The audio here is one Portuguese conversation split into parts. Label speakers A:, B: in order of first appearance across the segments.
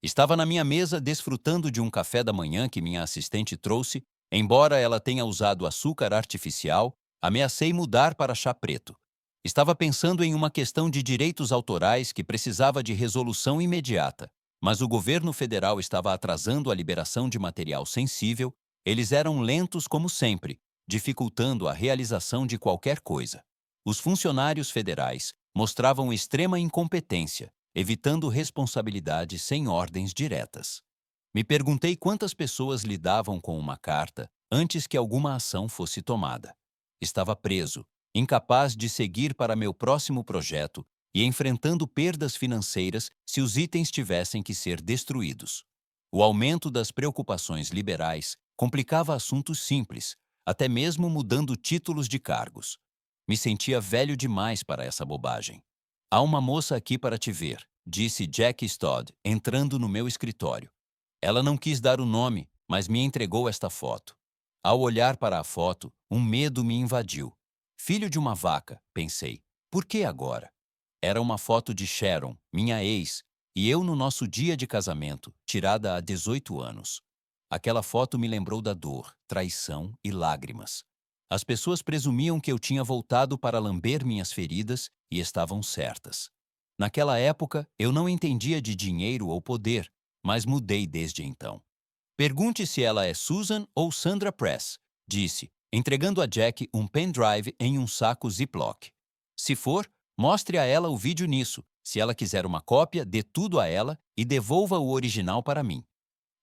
A: Estava na minha mesa desfrutando de um café da manhã que minha assistente trouxe. Embora ela tenha usado açúcar artificial, ameacei mudar para chá preto. Estava pensando em uma questão de direitos autorais que precisava de resolução imediata, mas o governo federal estava atrasando a liberação de material sensível. Eles eram lentos como sempre, dificultando a realização de qualquer coisa. Os funcionários federais mostravam extrema incompetência, evitando responsabilidade sem ordens diretas. Me perguntei quantas pessoas lidavam com uma carta antes que alguma ação fosse tomada. Estava preso, incapaz de seguir para meu próximo projeto e enfrentando perdas financeiras se os itens tivessem que ser destruídos. O aumento das preocupações liberais complicava assuntos simples, até mesmo mudando títulos de cargos. Me sentia velho demais para essa bobagem. Há uma moça aqui para te ver, disse Jack Stodd, entrando no meu escritório. Ela não quis dar o nome, mas me entregou esta foto. Ao olhar para a foto, um medo me invadiu. Filho de uma vaca, pensei. Por que agora? Era uma foto de Sharon, minha ex, e eu no nosso dia de casamento, tirada há 18 anos. Aquela foto me lembrou da dor, traição e lágrimas. As pessoas presumiam que eu tinha voltado para lamber minhas feridas e estavam certas. Naquela época, eu não entendia de dinheiro ou poder, mas mudei desde então. Pergunte se ela é Susan ou Sandra Press, disse, entregando a Jack um pendrive em um saco Ziploc. Se for, mostre a ela o vídeo nisso. Se ela quiser uma cópia, dê tudo a ela e devolva o original para mim.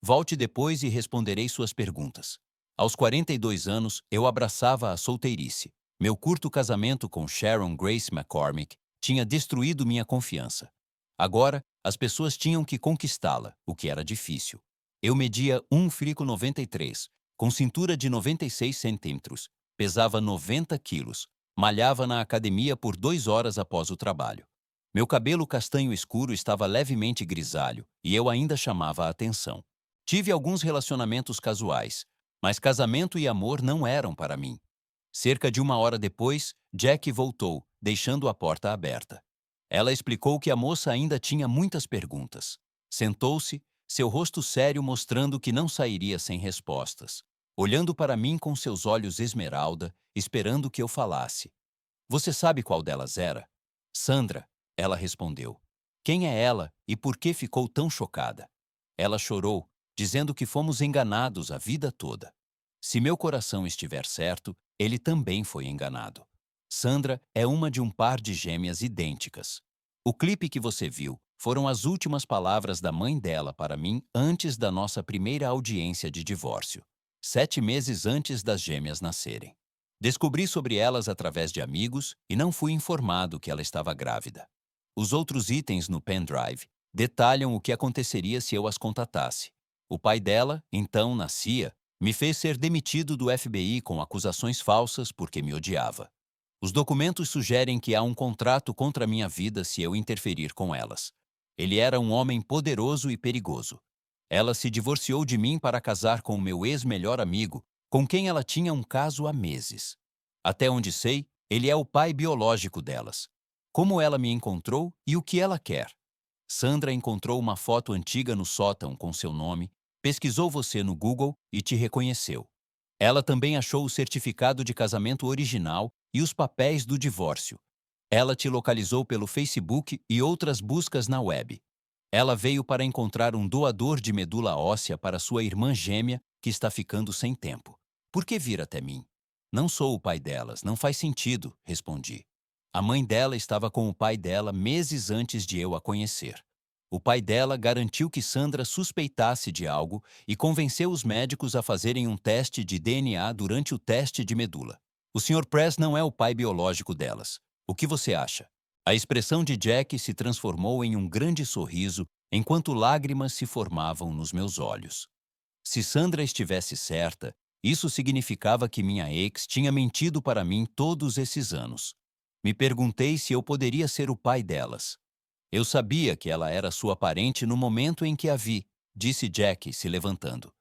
A: Volte depois e responderei suas perguntas. Aos 42 anos, eu abraçava a solteirice. Meu curto casamento com Sharon Grace McCormick tinha destruído minha confiança. Agora, as pessoas tinham que conquistá-la, o que era difícil. Eu media 1,93, com cintura de 96 centímetros, pesava 90 quilos, malhava na academia por 2 horas após o trabalho. Meu cabelo castanho escuro estava levemente grisalho e eu ainda chamava a atenção. Tive alguns relacionamentos casuais, mas casamento e amor não eram para mim. Cerca de 1 hora depois, Jack voltou, deixando a porta aberta. Ela explicou que a moça ainda tinha muitas perguntas. Sentou-se, seu rosto sério mostrando que não sairia sem respostas, olhando para mim com seus olhos esmeralda, esperando que eu falasse. Você sabe qual delas era? Sandra, ela respondeu. Quem é ela e por que ficou tão chocada? Ela chorou, dizendo que fomos enganados a vida toda. Se meu coração estiver certo, ele também foi enganado. Sandra é uma de um par de gêmeas idênticas. O clipe que você viu foram as últimas palavras da mãe dela para mim antes da nossa primeira audiência de divórcio, 7 meses antes das gêmeas nascerem. Descobri sobre elas através de amigos e não fui informado que ela estava grávida. Os outros itens no pendrive detalham o que aconteceria se eu as contatasse. O pai dela, então na CIA, me fez ser demitido do FBI com acusações falsas porque me odiava. Os documentos sugerem que há um contrato contra minha vida se eu interferir com elas. Ele era um homem poderoso e perigoso. Ela se divorciou de mim para casar com o meu ex-melhor amigo, com quem ela tinha um caso há meses. Até onde sei, ele é o pai biológico delas. Como ela me encontrou e o que ela quer? Sandra encontrou uma foto antiga no sótão com seu nome, pesquisou você no Google e te reconheceu. Ela também achou o certificado de casamento original e os papéis do divórcio. Ela te localizou pelo Facebook e outras buscas na web. Ela veio para encontrar um doador de medula óssea para sua irmã gêmea que está ficando sem tempo. Por que vir até mim? Não sou o pai delas, não faz sentido, respondi. A mãe dela estava com o pai dela meses antes de eu a conhecer. O pai dela garantiu que Sandra suspeitasse de algo e convenceu os médicos a fazerem um teste de DNA durante o teste de medula. O Sr. Press não é o pai biológico delas. O que você acha? A expressão de Jack se transformou em um grande sorriso enquanto lágrimas se formavam nos meus olhos. Se Sandra estivesse certa, isso significava que minha ex tinha mentido para mim todos esses anos. Me perguntei se eu poderia ser o pai delas. Eu sabia que ela era sua parente no momento em que a vi, disse Jack, se levantando.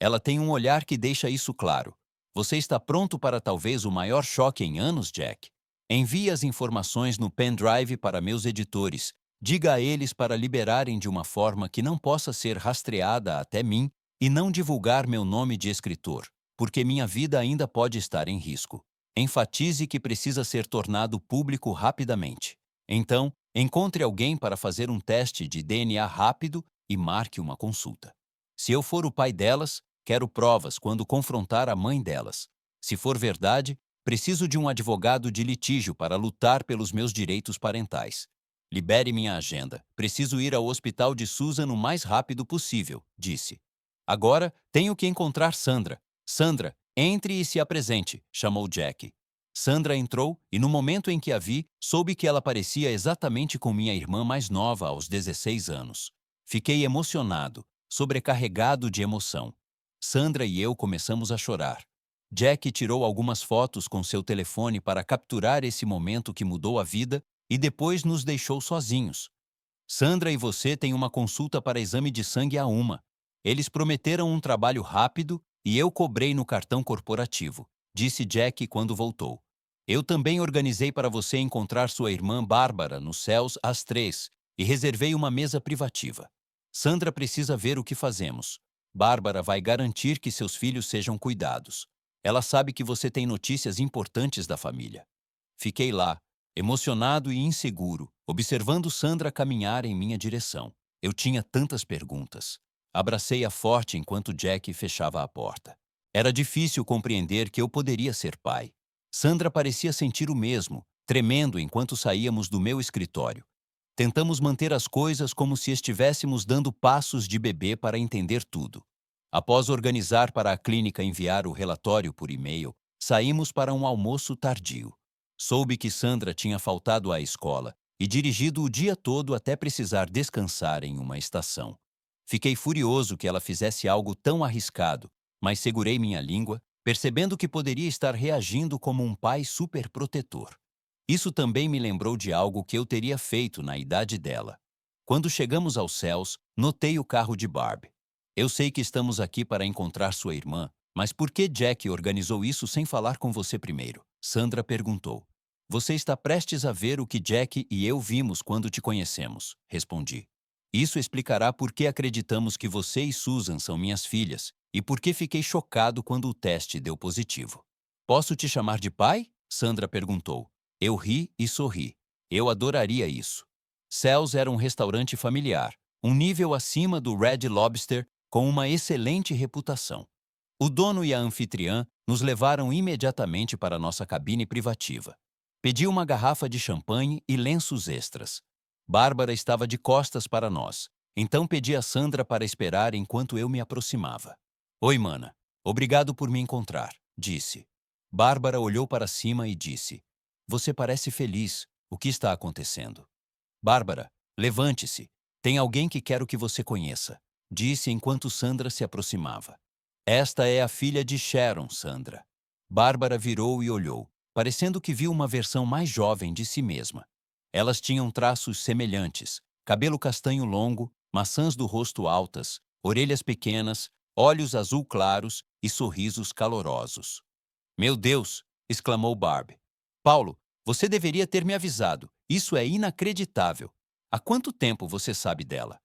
A: Ela tem um olhar que deixa isso claro. Você está pronto para talvez o maior choque em anos, Jack? Envie as informações no pendrive para meus editores Diga a eles para liberarem de uma forma que não possa ser rastreada até mim e não divulgar meu nome de escritor, porque minha vida ainda pode estar em risco. Enfatize que precisa ser tornado público rapidamente. Então, encontre alguém para fazer um teste de DNA rápido e marque uma consulta. Se eu for o pai delas, quero provas quando confrontar a mãe delas. Se for verdade, preciso de um advogado de litígio para lutar pelos meus direitos parentais. Libere minha agenda. Preciso ir ao hospital de Susan o mais rápido possível, disse. Agora tenho que encontrar Sandra. Sandra, entre e se apresente, chamou Jack. Sandra entrou e, no momento em que a vi, soube que ela parecia exatamente com minha irmã mais nova aos 16 anos. Fiquei emocionado, sobrecarregado de emoção. Sandra e eu começamos a chorar. Jack tirou algumas fotos com seu telefone para capturar esse momento que mudou a vida e depois nos deixou sozinhos. Sandra e você têm uma consulta para exame de sangue a uma. Eles prometeram um trabalho rápido e eu cobrei no cartão corporativo, disse Jack quando voltou. Eu também organizei para você encontrar sua irmã Bárbara nos céus às 3 e reservei uma mesa privativa. Sandra precisa ver o que fazemos. Bárbara vai garantir que seus filhos sejam cuidados. Ela sabe que você tem notícias importantes da família. Fiquei lá, emocionado e inseguro, observando Sandra caminhar em minha direção. Eu tinha tantas perguntas. Abracei-a forte enquanto Jack fechava a porta. Era difícil compreender que eu poderia ser pai. Sandra parecia sentir o mesmo, tremendo enquanto saíamos do meu escritório. Tentamos manter as coisas como se estivéssemos dando passos de bebê para entender tudo. Após organizar para a clínica enviar o relatório por e-mail, saímos para um almoço tardio. Soube que Sandra tinha faltado à escola e dirigido o dia todo até precisar descansar em uma estação. Fiquei furioso que ela fizesse algo tão arriscado, mas segurei minha língua, percebendo que poderia estar reagindo como um pai superprotetor. Isso também me lembrou de algo que eu teria feito na idade dela. Quando chegamos aos céus, notei o carro de Barb. Eu sei que estamos aqui para encontrar sua irmã, mas por que Jack organizou isso sem falar com você primeiro? Sandra perguntou. Você está prestes a ver o que Jack e eu vimos quando te conhecemos, respondi. Isso explicará por que acreditamos que você e Susan são minhas filhas e por que fiquei chocado quando o teste deu positivo. Posso te chamar de pai? Sandra perguntou. Eu ri e sorri. Eu adoraria isso. Cell's era um restaurante familiar, um nível acima do Red Lobster, com uma excelente reputação. O dono e a anfitriã nos levaram imediatamente para nossa cabine privativa. Pedi uma garrafa de champanhe e lenços extras. Bárbara estava de costas para nós, então pedi a Sandra para esperar enquanto eu me aproximava. Oi, mana. Obrigado por me encontrar, disse. Bárbara olhou para cima e disse: Você parece feliz. O que está acontecendo? Bárbara, levante-se. Tem alguém que quero que você conheça, disse enquanto Sandra se aproximava. Esta é a filha de Sharon, Sandra. Bárbara virou e olhou, parecendo que viu uma versão mais jovem de si mesma. Elas tinham traços semelhantes, cabelo castanho longo, maçãs do rosto altas, orelhas pequenas, olhos azul claros e sorrisos calorosos. Meu Deus! Exclamou Barb. Paulo, você deveria ter me avisado. Isso é inacreditável. Há quanto tempo você sabe dela?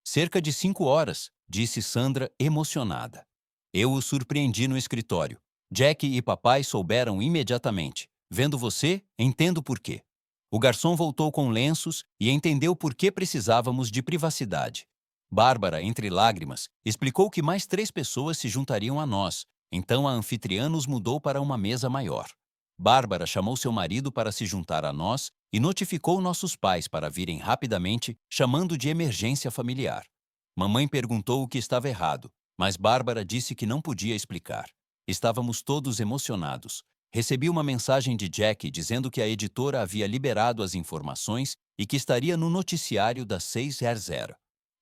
A: Cerca de 5 horas, disse Sandra, emocionada. Eu o surpreendi no escritório. Jack e papai souberam imediatamente. Vendo você, entendo por quê. O garçom voltou com lenços e entendeu por que precisávamos de privacidade. Bárbara, entre lágrimas, explicou que mais 3 pessoas se juntariam a nós, então a anfitriã nos mudou para uma mesa maior. Bárbara chamou seu marido para se juntar a nós e notificou nossos pais para virem rapidamente, chamando de emergência familiar. Mamãe perguntou o que estava errado, mas Bárbara disse que não podia explicar. Estávamos todos emocionados. Recebi uma mensagem de Jack dizendo que a editora havia liberado as informações e que estaria no noticiário das 6h00.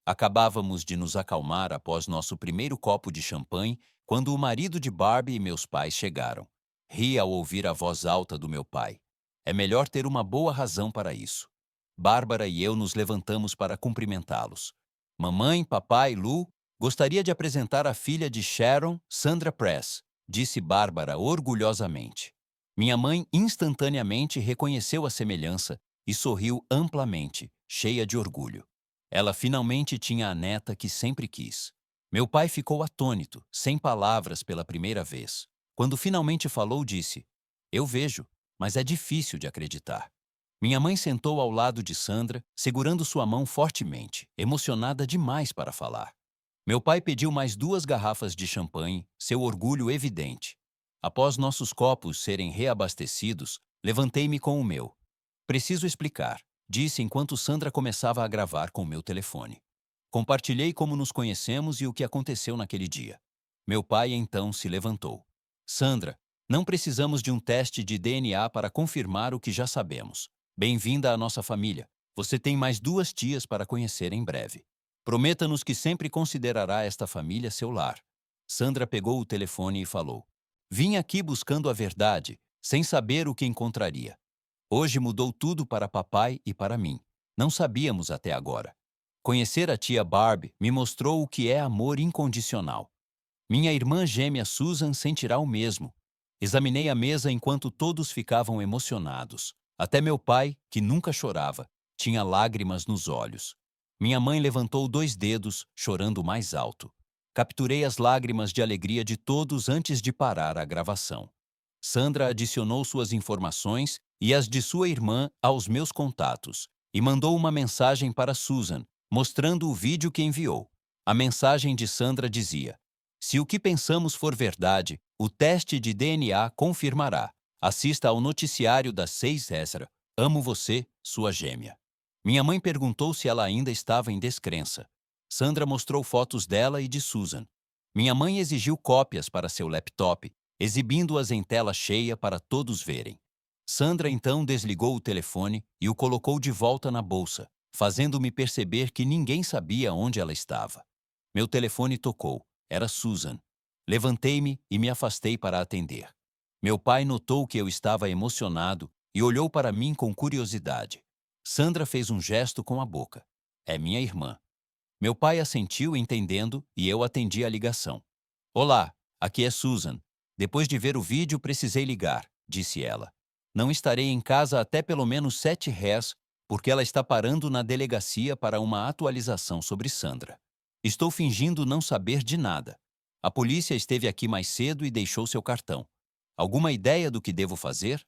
A: Acabávamos de nos acalmar após nosso primeiro copo de champanhe quando o marido de Barbie e meus pais chegaram. Ri ao ouvir a voz alta do meu pai. É melhor ter uma boa razão para isso. Bárbara e eu nos levantamos para cumprimentá-los. Mamãe, papai, Lu, gostaria de apresentar a filha de Sharon, Sandra Press, disse Bárbara orgulhosamente. Minha mãe instantaneamente reconheceu a semelhança e sorriu amplamente, cheia de orgulho. Ela finalmente tinha a neta que sempre quis. Meu pai ficou atônito, sem palavras pela primeira vez. Quando finalmente falou, disse: "Eu vejo, mas é difícil de acreditar." Minha mãe sentou ao lado de Sandra, segurando sua mão fortemente, emocionada demais para falar. Meu pai pediu mais 2 garrafas de champanhe, seu orgulho evidente. Após nossos copos serem reabastecidos, levantei-me com o meu. "Preciso explicar", disse enquanto Sandra começava a gravar com meu telefone. Compartilhei como nos conhecemos e o que aconteceu naquele dia. Meu pai então se levantou. "Sandra, não precisamos de um teste de DNA para confirmar o que já sabemos. Bem-vinda à nossa família. Você tem mais 2 tias para conhecer em breve. Prometa-nos que sempre considerará esta família seu lar." Sandra pegou o telefone e falou: "Vim aqui buscando a verdade, sem saber o que encontraria. Hoje mudou tudo para papai e para mim. Não sabíamos até agora. Conhecer a tia Barb me mostrou o que é amor incondicional. Minha irmã gêmea Susan sentirá o mesmo." Examinei a mesa enquanto todos ficavam emocionados. Até meu pai, que nunca chorava, tinha lágrimas nos olhos. Minha mãe levantou 2 dedos, chorando mais alto. Capturei as lágrimas de alegria de todos antes de parar a gravação. Sandra adicionou suas informações e as de sua irmã aos meus contatos e mandou uma mensagem para Susan, mostrando o vídeo que enviou. A mensagem de Sandra dizia: "Se o que pensamos for verdade, o teste de DNA confirmará. Assista ao noticiário das 6 Ezra. Amo você, sua gêmea." Minha mãe perguntou se ela ainda estava em descrença. Sandra mostrou fotos dela e de Susan. Minha mãe exigiu cópias para seu laptop, exibindo-as em tela cheia para todos verem. Sandra então desligou o telefone e o colocou de volta na bolsa, fazendo-me perceber que ninguém sabia onde ela estava. Meu telefone tocou. Era Susan. Levantei-me e me afastei para atender. Meu pai notou que eu estava emocionado e olhou para mim com curiosidade. Sandra fez um gesto com a boca. "É minha irmã." Meu pai assentiu, entendendo, e eu atendi a ligação. "Olá, aqui é Susan. Depois de ver o vídeo, precisei ligar", disse ela. "Não estarei em casa até pelo menos 7 horas, porque ela está parando na delegacia para uma atualização sobre Sandra. Estou fingindo não saber de nada. A polícia esteve aqui mais cedo e deixou seu cartão. Alguma ideia do que devo fazer?"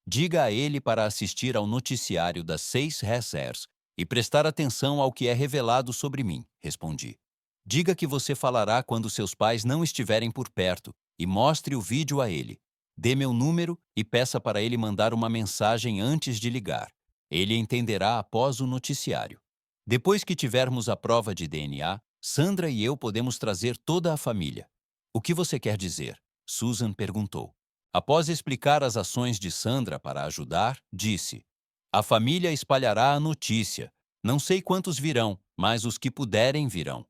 A: "Diga a ele para assistir ao noticiário das 6 Hazers e prestar atenção ao que é revelado sobre mim", respondi. "Diga que você falará quando seus pais não estiverem por perto e mostre o vídeo a ele. Dê meu número e peça para ele mandar uma mensagem antes de ligar. Ele entenderá após o noticiário. Depois que tivermos a prova de DNA, Sandra e eu podemos trazer toda a família." "O que você quer dizer?" Susan perguntou. Após explicar as ações de Sandra para ajudar, disse: "A família espalhará a notícia. Não sei quantos virão, mas os que puderem virão."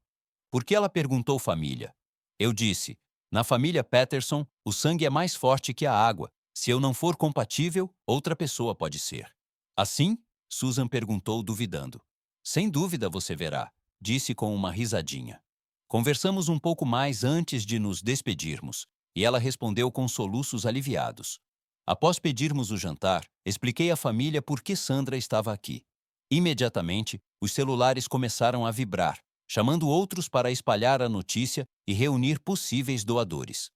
A: "Por que ela perguntou família?" Eu disse: "Na família Patterson, o sangue é mais forte que a água. Se eu não for compatível, outra pessoa pode ser." "Assim?" Susan perguntou, duvidando. "Sem dúvida você verá", disse com uma risadinha. Conversamos um pouco mais antes de nos despedirmos, e ela respondeu com soluços aliviados. Após pedirmos o jantar, expliquei à família por que Sandra estava aqui. Imediatamente, os celulares começaram a vibrar, chamando outros para espalhar a notícia e reunir possíveis doadores.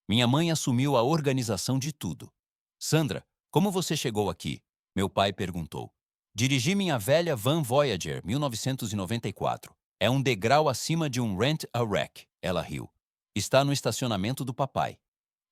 A: Minha mãe assumiu a organização de tudo. "Sandra, como você chegou aqui?" Meu pai perguntou. "Dirigi minha velha van Voyager 1994. É um degrau acima de um Rent-A-Wreck", ela riu. "Está no estacionamento do papai.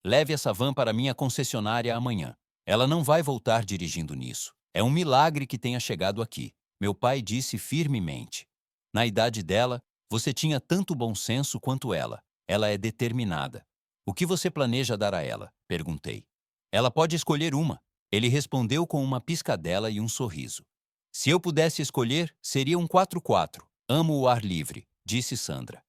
A: Leve essa van para minha concessionária amanhã. Ela não vai voltar dirigindo nisso. É um milagre que tenha chegado aqui", meu pai disse firmemente. "Na idade dela, você tinha tanto bom senso quanto ela. Ela é determinada." "O que você planeja dar a ela?" perguntei. "Ela pode escolher uma." Ele respondeu com uma piscadela e um sorriso. "Se eu pudesse escolher, seria um 4x4. Amo o ar livre", disse Sandra.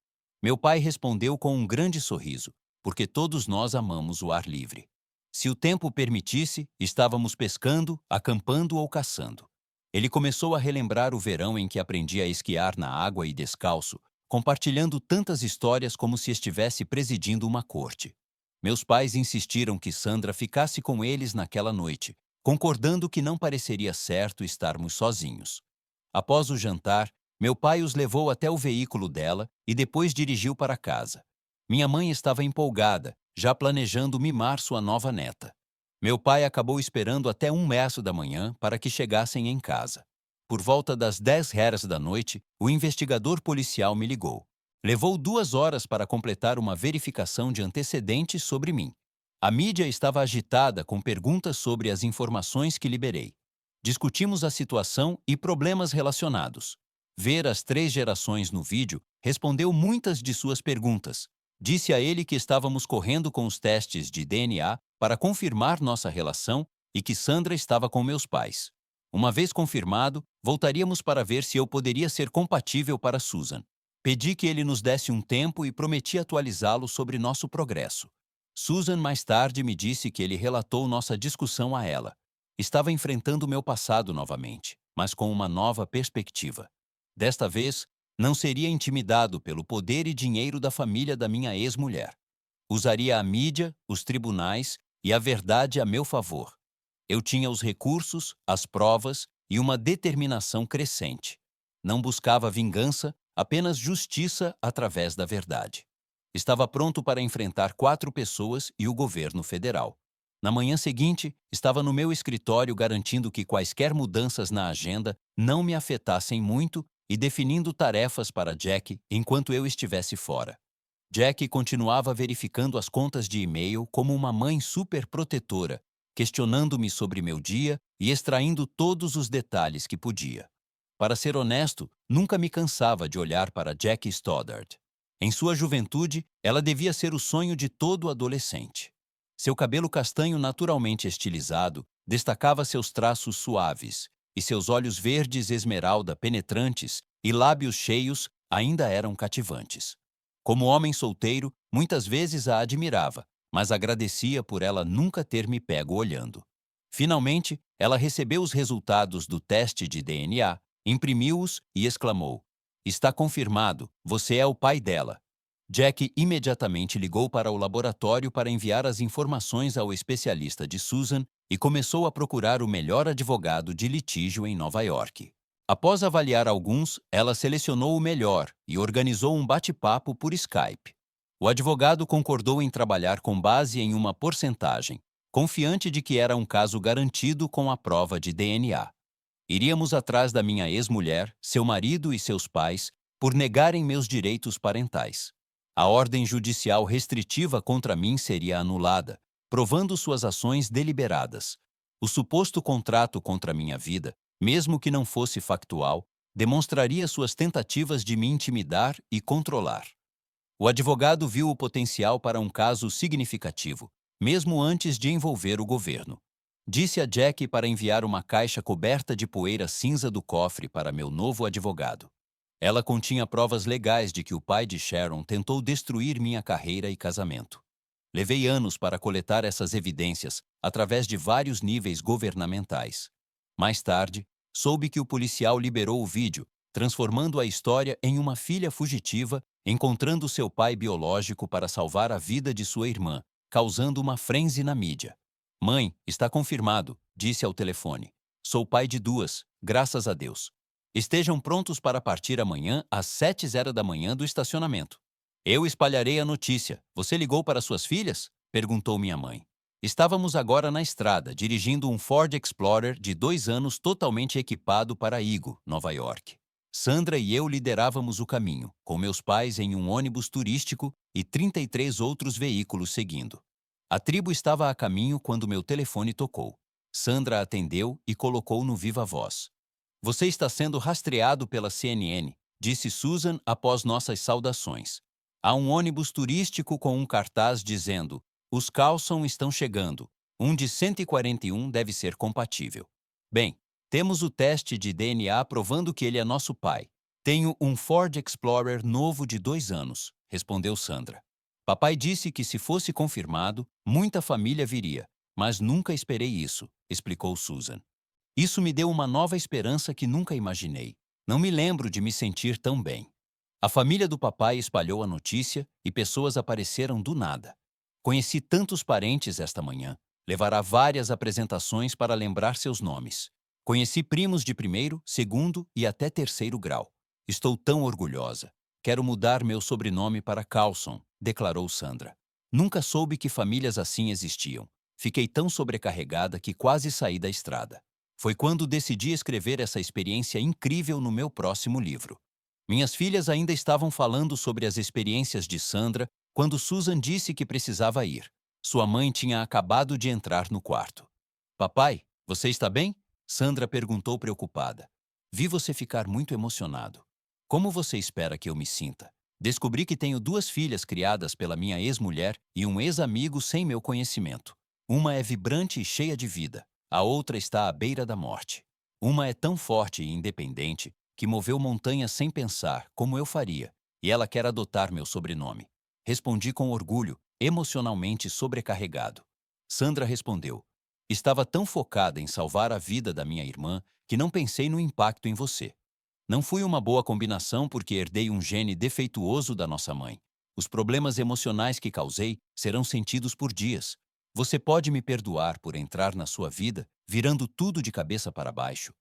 A: Meu pai respondeu com um grande sorriso, porque todos nós amamos o ar livre. Se o tempo permitisse, estávamos pescando, acampando ou caçando. Ele começou a relembrar o verão em que aprendi a esquiar na água e descalço, compartilhando tantas histórias como se estivesse presidindo uma corte. Meus pais insistiram que Sandra ficasse com eles naquela noite, concordando que não pareceria certo estarmos sozinhos. Após o jantar, meu pai os levou até o veículo dela e depois dirigiu para casa. Minha mãe estava empolgada, já planejando mimar sua nova neta. Meu pai acabou esperando até 1 da manhã para que chegassem em casa. Por volta das 10 horas da noite, o investigador policial me ligou. Levou 2 horas para completar uma verificação de antecedentes sobre mim. A mídia estava agitada com perguntas sobre as informações que liberei. Discutimos a situação e problemas relacionados. Ver as 3 gerações no vídeo respondeu muitas de suas perguntas. Disse a ele que estávamos correndo com os testes de DNA para confirmar nossa relação e que Sandra estava com meus pais. Uma vez confirmado, voltaríamos para ver se eu poderia ser compatível para Susan. Pedi que ele nos desse um tempo e prometi atualizá-lo sobre nosso progresso. Susan mais tarde me disse que ele relatou nossa discussão a ela. Estava enfrentando meu passado novamente, mas com uma nova perspectiva. Desta vez, não seria intimidado pelo poder e dinheiro da família da minha ex-mulher. Usaria a mídia, os tribunais e a verdade a meu favor. Eu tinha os recursos, as provas e uma determinação crescente. Não buscava vingança, apenas justiça através da verdade. Estava pronto para enfrentar 4 pessoas e o governo federal. Na manhã seguinte, estava no meu escritório garantindo que quaisquer mudanças na agenda não me afetassem muito e definindo tarefas para Jack enquanto eu estivesse fora. Jack continuava verificando as contas de e-mail como uma mãe super protetora, questionando-me sobre meu dia e extraindo todos os detalhes que podia. Para ser honesto, nunca me cansava de olhar para Jack Stoddard. Em sua juventude, ela devia ser o sonho de todo adolescente. Seu cabelo castanho naturalmente estilizado destacava seus traços suaves, e seus olhos verdes esmeralda penetrantes e lábios cheios ainda eram cativantes. Como homem solteiro, muitas vezes a admirava, mas agradecia por ela nunca ter me pego olhando. Finalmente, ela recebeu os resultados do teste de DNA, imprimiu-os e exclamou: "Está confirmado, você é o pai dela." Jack imediatamente ligou para o laboratório para enviar as informações ao especialista de Susan e começou a procurar o melhor advogado de litígio em Nova York. Após avaliar alguns, ela selecionou o melhor e organizou um bate-papo por Skype. O advogado concordou em trabalhar com base em uma porcentagem, confiante de que era um caso garantido com a prova de DNA. Iríamos atrás da minha ex-mulher, seu marido e seus pais por negarem meus direitos parentais. A ordem judicial restritiva contra mim seria anulada, provando suas ações deliberadas. O suposto contrato contra minha vida, mesmo que não fosse factual, demonstraria suas tentativas de me intimidar e controlar. O advogado viu o potencial para um caso significativo, mesmo antes de envolver o governo. Disse a Jack para enviar uma caixa coberta de poeira cinza do cofre para meu novo advogado. Ela continha provas legais de que o pai de Sharon tentou destruir minha carreira e casamento. Levei anos para coletar essas evidências através de vários níveis governamentais. Mais tarde, soube que o policial liberou o vídeo, transformando a história em uma filha fugitiva encontrando seu pai biológico para salvar a vida de sua irmã, causando uma frenesi na mídia. "Mãe, está confirmado", disse ao telefone. "Sou pai de 2, graças a Deus. Estejam prontos para partir amanhã às 7h da manhã do estacionamento. Eu espalharei a notícia. Você ligou para suas filhas?" perguntou minha mãe. Estávamos agora na estrada, dirigindo um Ford Explorer de 2 anos totalmente equipado para Igo, Nova York. Sandra e eu liderávamos o caminho, com meus pais em um ônibus turístico e 33 outros veículos seguindo. A tribo estava a caminho quando meu telefone tocou. Sandra atendeu e colocou no viva voz. "Você está sendo rastreado pela CNN", disse Susan após nossas saudações. "Há um ônibus turístico com um cartaz dizendo: 'Os Carlson estão chegando. Um de 141 deve ser compatível.' Bem, temos o teste de DNA provando que ele é nosso pai. Tenho um Ford Explorer novo de 2 anos", respondeu Sandra. "Papai disse que se fosse confirmado, muita família viria, mas nunca esperei isso", explicou Susan. "Isso me deu uma nova esperança que nunca imaginei. Não me lembro de me sentir tão bem." A família do papai espalhou a notícia e pessoas apareceram do nada. "Conheci tantos parentes esta manhã. Levará várias apresentações para lembrar seus nomes." Conheci primos de primeiro, segundo e até terceiro grau. Estou tão orgulhosa. Quero mudar meu sobrenome para Carlson, declarou Sandra. Nunca soube que famílias assim existiam. Fiquei tão sobrecarregada que quase saí da estrada. Foi quando decidi escrever essa experiência incrível no meu próximo livro. Minhas filhas ainda estavam falando sobre as experiências de Sandra quando Susan disse que precisava ir. Sua mãe tinha acabado de entrar no quarto. Papai, você está bem? Sandra perguntou preocupada. Vi você ficar muito emocionado. Como você espera que eu me sinta? Descobri que tenho duas filhas criadas pela minha ex-mulher e um ex-amigo sem meu conhecimento. Uma é vibrante e cheia de vida. A outra está à beira da morte. Uma é tão forte e independente que moveu montanhas sem pensar, como eu faria, e ela quer adotar meu sobrenome. Respondi com orgulho, emocionalmente sobrecarregado. Sandra respondeu: estava tão focada em salvar a vida da minha irmã que não pensei no impacto em você. Não fui uma boa combinação porque herdei um gene defeituoso da nossa mãe. Os problemas emocionais que causei serão sentidos por dias. Você pode me perdoar por entrar na sua vida, virando tudo de cabeça para baixo?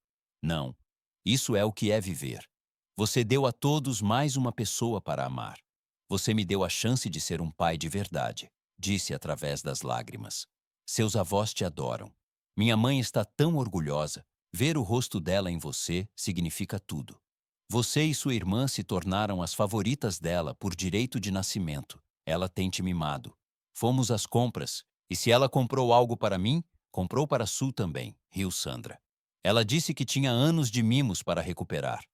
A: Não. Isso é o que é viver. Você deu a todos mais uma pessoa para amar. Você me deu a chance de ser um pai de verdade, disse através das lágrimas. Seus avós te adoram. Minha mãe está tão orgulhosa. Ver o rosto dela em você significa tudo. Você e sua irmã se tornaram as favoritas dela por direito de nascimento. Ela tem te mimado. Fomos às compras, e se ela comprou algo para mim, comprou para Su também, riu Sandra. Ela disse que tinha anos de mimos para recuperar.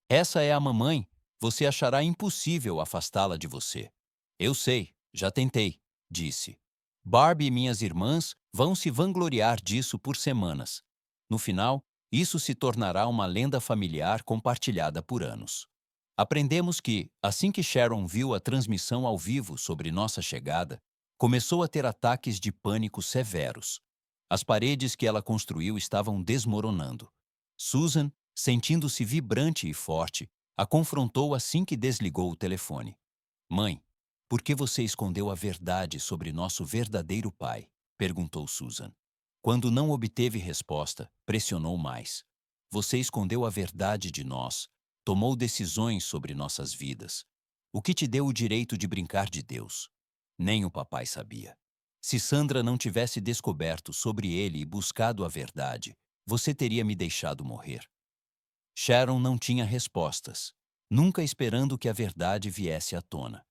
A: Essa é a mamãe. Você achará impossível afastá-la de você. Eu sei, já tentei, disse. Barbie e minhas irmãs vão se vangloriar disso por semanas. No final, isso se tornará uma lenda familiar compartilhada por anos. Aprendemos que, assim que Sharon viu a transmissão ao vivo sobre nossa chegada, começou a ter ataques de pânico severos. As paredes que ela construiu estavam desmoronando. Susan, sentindo-se vibrante e forte, a confrontou assim que desligou o telefone. Mãe, por que você escondeu a verdade sobre nosso verdadeiro pai? Perguntou Susan. Quando não obteve resposta, pressionou mais. Você escondeu a verdade de nós, tomou decisões sobre nossas vidas. O que te deu o direito de brincar de Deus? Nem o papai sabia. Se Sandra não tivesse descoberto sobre ele e buscado a verdade, você teria me deixado morrer. Sharon não tinha respostas, nunca esperando que a verdade viesse à tona.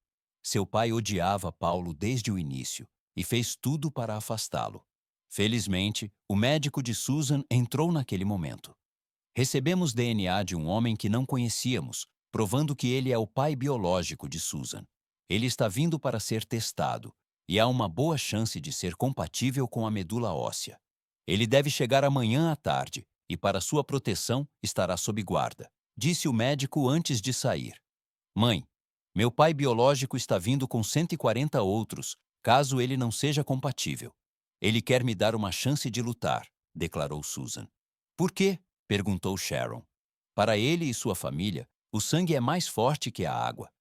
A: Seu pai odiava Paulo desde o início e fez tudo para afastá-lo. Felizmente, o médico de Susan entrou naquele momento. Recebemos DNA de um homem que não conhecíamos, provando que ele é o pai biológico de Susan. Ele está vindo para ser testado, e há uma boa chance de ser compatível com a medula óssea. Ele deve chegar amanhã à tarde, e para sua proteção estará sob guarda, disse o médico antes de sair. Mãe, meu pai biológico está vindo com 140 outros, caso ele não seja compatível. Ele quer me dar uma chance de lutar, declarou Susan. Por quê? Perguntou Sharon. Para ele e sua família, o sangue é mais forte que a água.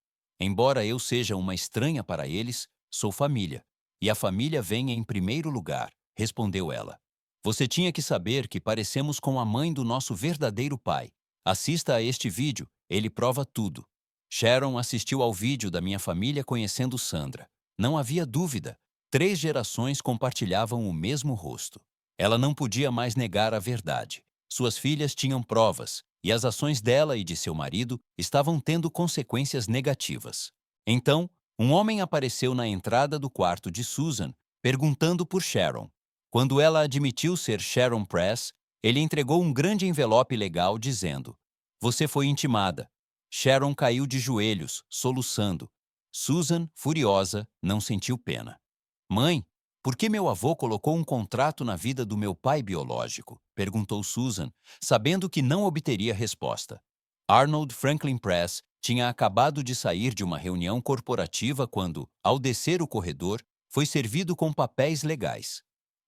A: Embora eu seja uma estranha para eles, sou família. E a família vem em primeiro lugar, respondeu ela. Você tinha que saber que parecemos com a mãe do nosso verdadeiro pai. Assista a este vídeo, ele prova tudo. Sharon assistiu ao vídeo da minha família conhecendo Sandra. Não havia dúvida. 3 gerações compartilhavam o mesmo rosto. Ela não podia mais negar a verdade. Suas filhas tinham provas, e as ações dela e de seu marido estavam tendo consequências negativas. Então, um homem apareceu na entrada do quarto de Susan, perguntando por Sharon. Quando ela admitiu ser Sharon Press, ele entregou um grande envelope legal dizendo: Você foi intimada. Sharon caiu de joelhos, soluçando. Susan, furiosa, não sentiu pena. Mãe, por que meu avô colocou um contrato na vida do meu pai biológico? Perguntou Susan, sabendo que não obteria resposta. Arnold Franklin Press tinha acabado de sair de uma reunião corporativa quando, ao descer o corredor, foi servido com papéis legais.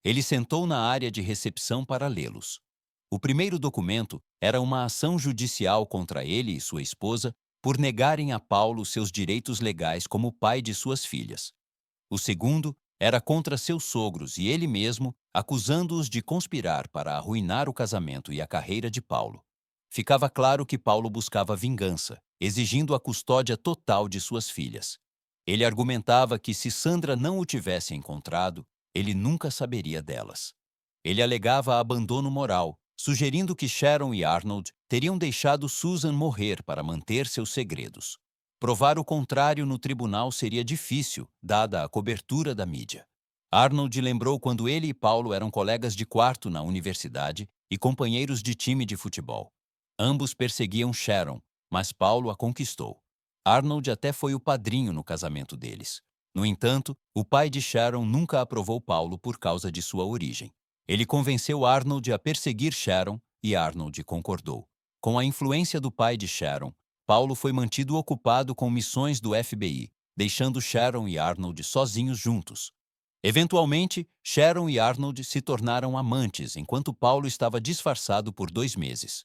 A: Ele sentou na área de recepção para lê-los. O primeiro documento era uma ação judicial contra ele e sua esposa por negarem a Paulo seus direitos legais como pai de suas filhas. O segundo era contra seus sogros e ele mesmo, acusando-os de conspirar para arruinar o casamento e a carreira de Paulo. Ficava claro que Paulo buscava vingança, exigindo a custódia total de suas filhas. Ele argumentava que se Sandra não o tivesse encontrado, ele nunca saberia delas. Ele alegava abandono moral, sugerindo que Sharon e Arnold teriam deixado Susan morrer para manter seus segredos. Provar o contrário no tribunal seria difícil, dada a cobertura da mídia. Arnold lembrou quando ele e Paulo eram colegas de quarto na universidade e companheiros de time de futebol. Ambos perseguiam Sharon, mas Paulo a conquistou. Arnold até foi o padrinho no casamento deles. No entanto, o pai de Sharon nunca aprovou Paulo por causa de sua origem. Ele convenceu Arnold a perseguir Sharon e Arnold concordou. Com a influência do pai de Sharon, Paulo foi mantido ocupado com missões do FBI, deixando Sharon e Arnold sozinhos juntos. Eventualmente, Sharon e Arnold se tornaram amantes enquanto Paulo estava disfarçado por 2 meses.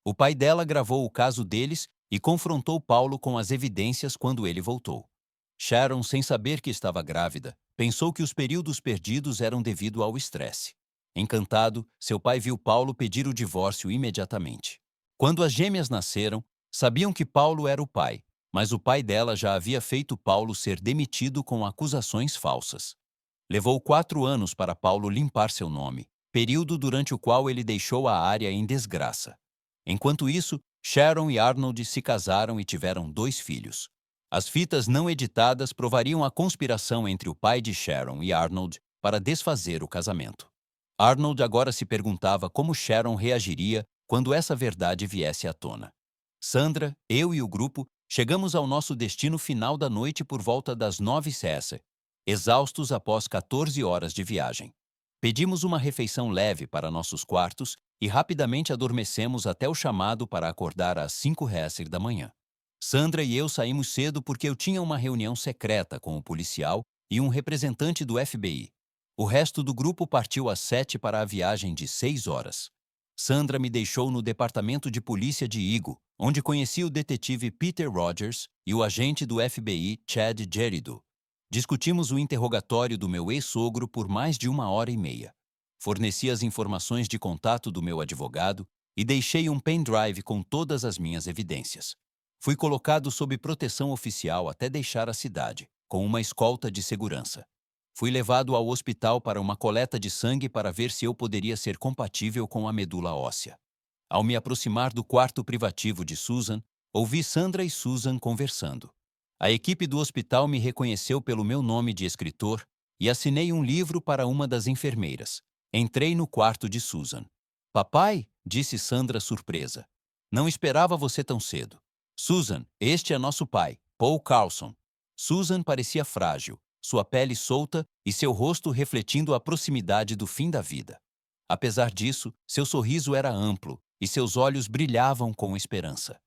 A: O pai dela gravou o caso deles e confrontou Paulo com as evidências quando ele voltou. Sharon, sem saber que estava grávida, pensou que os períodos perdidos eram devido ao estresse. Encantado, seu pai viu Paulo pedir o divórcio imediatamente. Quando as gêmeas nasceram, sabiam que Paulo era o pai, mas o pai dela já havia feito Paulo ser demitido com acusações falsas. Levou 4 anos para Paulo limpar seu nome, período durante o qual ele deixou a área em desgraça. Enquanto isso, Sharon e Arnold se casaram e tiveram 2 filhos. As fitas não editadas provariam a conspiração entre o pai de Sharon e Arnold para desfazer o casamento. Arnold agora se perguntava como Sharon reagiria quando essa verdade viesse à tona. Sandra, eu e o grupo chegamos ao nosso destino final da noite por volta das 9 CS, exaustos após 14 horas de viagem. Pedimos uma refeição leve para nossos quartos e rapidamente adormecemos até o chamado para acordar às 5 HS da manhã. Sandra e eu saímos cedo porque eu tinha uma reunião secreta com o policial e um representante do FBI. O resto do grupo partiu às 7 para a viagem de 6 horas. Sandra me deixou no departamento de polícia de Igo, onde conheci o detetive Peter Rogers e o agente do FBI Chad Jerido. Discutimos o interrogatório do meu ex-sogro por mais de 1h30. Forneci as informações de contato do meu advogado e deixei um pendrive com todas as minhas evidências. Fui colocado sob proteção oficial até deixar a cidade, com uma escolta de segurança. Fui levado ao hospital para uma coleta de sangue para ver se eu poderia ser compatível com a medula óssea. Ao me aproximar do quarto privativo de Susan, ouvi Sandra e Susan conversando. A equipe do hospital me reconheceu pelo meu nome de escritor e assinei um livro para uma das enfermeiras. Entrei no quarto de Susan. Papai, disse Sandra surpresa. Não esperava você tão cedo. Susan, este é nosso pai, Paul Carlson. Susan parecia frágil, sua pele solta e seu rosto refletindo a proximidade do fim da vida. Apesar disso, seu sorriso era amplo e seus olhos brilhavam com esperança.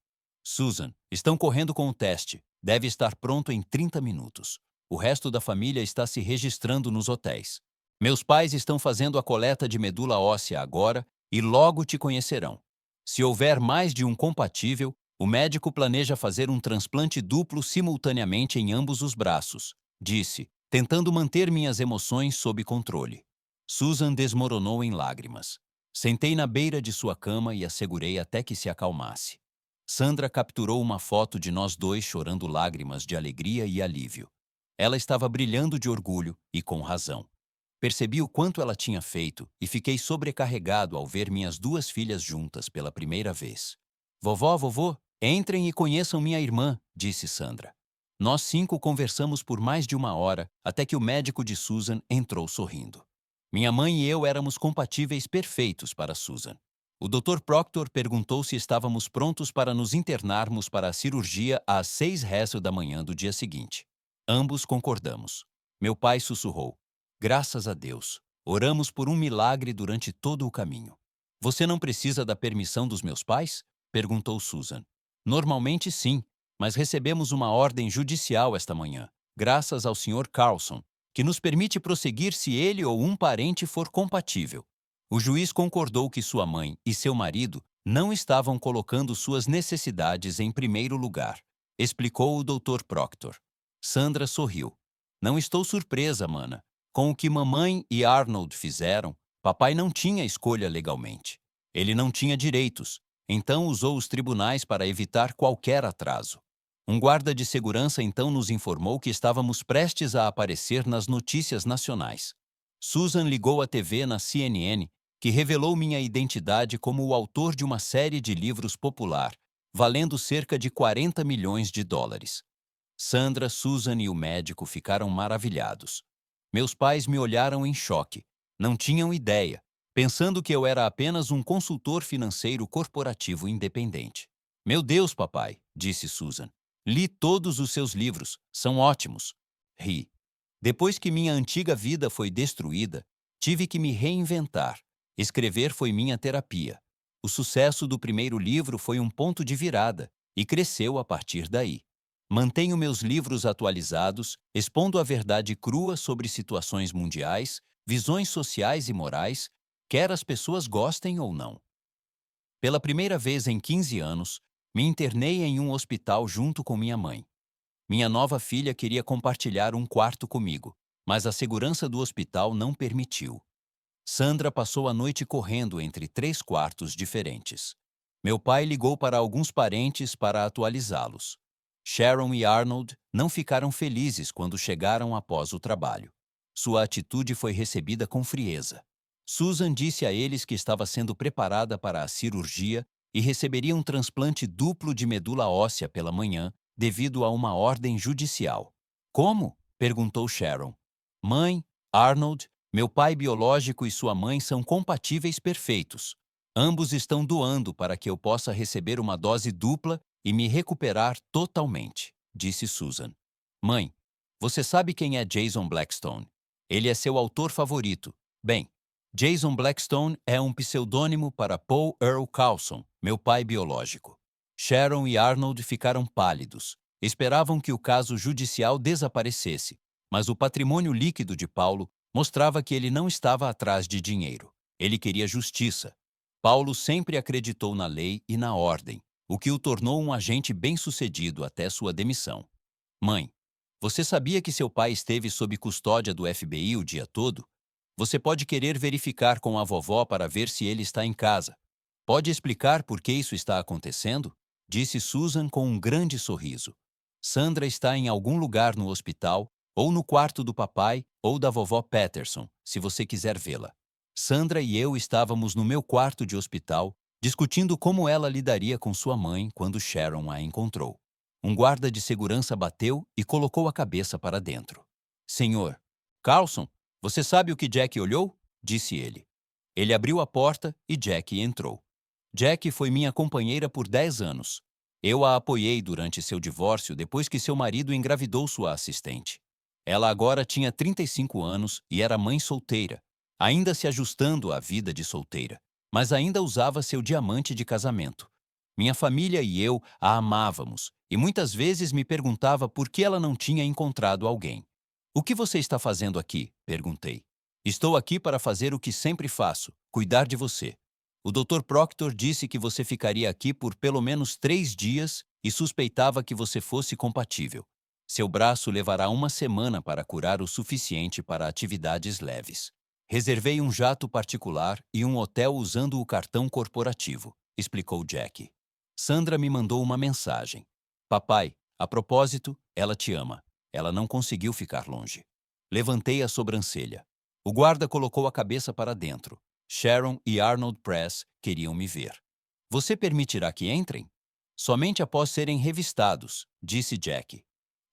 A: Susan, estão correndo com o teste. Deve estar pronto em 30 minutos. O resto da família está se registrando nos hotéis. Meus pais estão fazendo a coleta de medula óssea agora e logo te conhecerão. Se houver mais de um compatível, o médico planeja fazer um transplante duplo simultaneamente em ambos os braços, disse, tentando manter minhas emoções sob controle. Susan desmoronou em lágrimas. Sentei na beira de sua cama e a segurei até que se acalmasse. Sandra capturou uma foto de nós dois chorando lágrimas de alegria e alívio. Ela estava brilhando de orgulho e com razão. Percebi o quanto ela tinha feito e fiquei sobrecarregado ao ver minhas 2 filhas juntas pela primeira vez. Vovó, vovô, entrem e conheçam minha irmã, disse Sandra. Nós 5 conversamos por mais de 1 hora até que o médico de Susan entrou sorrindo. Minha mãe e eu éramos compatíveis perfeitos para Susan. O Dr. Proctor perguntou se estávamos prontos para nos internarmos para a cirurgia às 6 h da manhã do dia seguinte. Ambos concordamos. Meu pai sussurrou. Graças a Deus. Oramos por um milagre durante todo o caminho. Você não precisa da permissão dos meus pais? Perguntou Susan. Normalmente sim, mas recebemos uma ordem judicial esta manhã, graças ao Sr. Carlson, que nos permite prosseguir se ele ou um parente for compatível. O juiz concordou que sua mãe e seu marido não estavam colocando suas necessidades em primeiro lugar, explicou o Dr. Proctor. Sandra sorriu. Não estou surpresa, mana. Com o que mamãe e Arnold fizeram, papai não tinha escolha legalmente. Ele não tinha direitos, então usou os tribunais para evitar qualquer atraso. Um guarda de segurança então nos informou que estávamos prestes a aparecer nas notícias nacionais. Susan ligou à TV na CNN, que revelou minha identidade como o autor de uma série de livros popular, valendo cerca de 40 milhões de dólares. Sandra, Susan e o médico ficaram maravilhados. Meus pais me olharam em choque. Não tinham ideia, pensando que eu era apenas um consultor financeiro corporativo independente. Meu Deus, papai, disse Susan. Li todos os seus livros. São ótimos. Ri. Depois que minha antiga vida foi destruída, tive que me reinventar. Escrever foi minha terapia. O sucesso do primeiro livro foi um ponto de virada e cresceu a partir daí. Mantenho meus livros atualizados, expondo a verdade crua sobre situações mundiais, visões sociais e morais, quer as pessoas gostem ou não. Pela primeira vez em 15 anos, me internei em um hospital junto com minha mãe. Minha nova filha queria compartilhar um quarto comigo, mas a segurança do hospital não permitiu. Sandra passou a noite correndo entre 3 quartos diferentes. Meu pai ligou para alguns parentes para atualizá-los. Sharon e Arnold não ficaram felizes quando chegaram após o trabalho. Sua atitude foi recebida com frieza. Susan disse a eles que estava sendo preparada para a cirurgia e receberia um transplante duplo de medula óssea pela manhã, devido a uma ordem judicial. Como? Perguntou Sharon. Mãe, Arnold, meu pai biológico e sua mãe são compatíveis perfeitos. Ambos estão doando para que eu possa receber uma dose dupla e me recuperar totalmente, disse Susan. Mãe, você sabe quem é Jason Blackstone? Ele é seu autor favorito. Bem, Jason Blackstone é um pseudônimo para Paul Earl Carlson, meu pai biológico. Sharon e Arnold ficaram pálidos. Esperavam que o caso judicial desaparecesse, mas o patrimônio líquido de Paulo mostrava que ele não estava atrás de dinheiro. Ele queria justiça. Paulo sempre acreditou na lei e na ordem, o que o tornou um agente bem-sucedido até sua demissão. Mãe, você sabia que seu pai esteve sob custódia do FBI o dia todo? Você pode querer verificar com a vovó para ver se ele está em casa. Pode explicar por que isso está acontecendo? Disse Susan com um grande sorriso. Sandra está em algum lugar no hospital, ou no quarto do papai ou da vovó Patterson, se você quiser vê-la. Sandra e eu estávamos no meu quarto de hospital, discutindo como ela lidaria com sua mãe quando Sharon a encontrou. Um guarda de segurança bateu e colocou a cabeça para dentro. Senhor, Carlson, você sabe o que Jack olhou? Disse ele. Ele abriu a porta e Jack entrou. Jack foi minha companheira por 10 anos. Eu a apoiei durante seu divórcio depois que seu marido engravidou sua assistente. Ela agora tinha 35 anos e era mãe solteira, ainda se ajustando à vida de solteira, mas ainda usava seu diamante de casamento. Minha família e eu a amávamos e muitas vezes me perguntava por que ela não tinha encontrado alguém. O que você está fazendo aqui? Perguntei. Estou aqui para fazer o que sempre faço, cuidar de você. O Dr. Proctor disse que você ficaria aqui por pelo menos 3 dias e suspeitava que você fosse compatível. Seu braço levará uma semana para curar o suficiente para atividades leves. Reservei um jato particular e um hotel usando o cartão corporativo, explicou Jack. Sandra me mandou uma mensagem. Papai, a propósito, ela te ama. Ela não conseguiu ficar longe. Levantei a sobrancelha. O guarda colocou a cabeça para dentro. Sharon e Arnold Press queriam me ver. Você permitirá que entrem? Somente após serem revistados, disse Jack.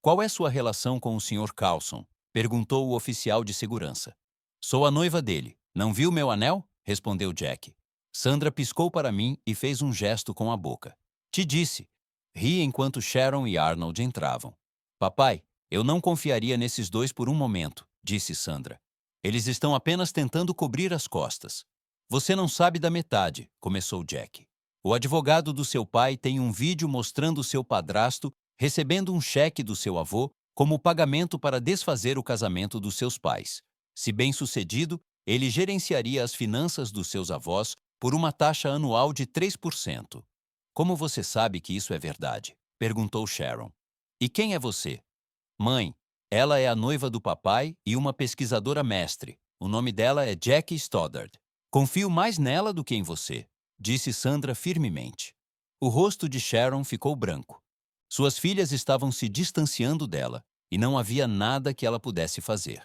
A: Qual é sua relação com o Sr. Carlson? Perguntou o oficial de segurança. Sou a noiva dele. Não viu meu anel? Respondeu Jack. Sandra piscou para mim e fez um gesto com a boca. Te disse. Ri enquanto Sharon e Arnold entravam. Papai, eu não confiaria nesses dois por um momento, disse Sandra. Eles estão apenas tentando cobrir as costas. Você não sabe da metade, começou Jack. O advogado do seu pai tem um vídeo mostrando seu padrasto recebendo um cheque do seu avô como pagamento para desfazer o casamento dos seus pais. Se bem-sucedido, ele gerenciaria as finanças dos seus avós por uma taxa anual de 3%. Como você sabe que isso é verdade? Perguntou Sharon. E quem é você? Mãe, Ela é a noiva do papai e uma pesquisadora mestre. O nome dela é Jackie Stoddard. Confio mais nela do que em você, disse Sandra firmemente. O rosto de Sharon ficou branco. Suas filhas estavam se distanciando dela e não havia nada que ela pudesse fazer.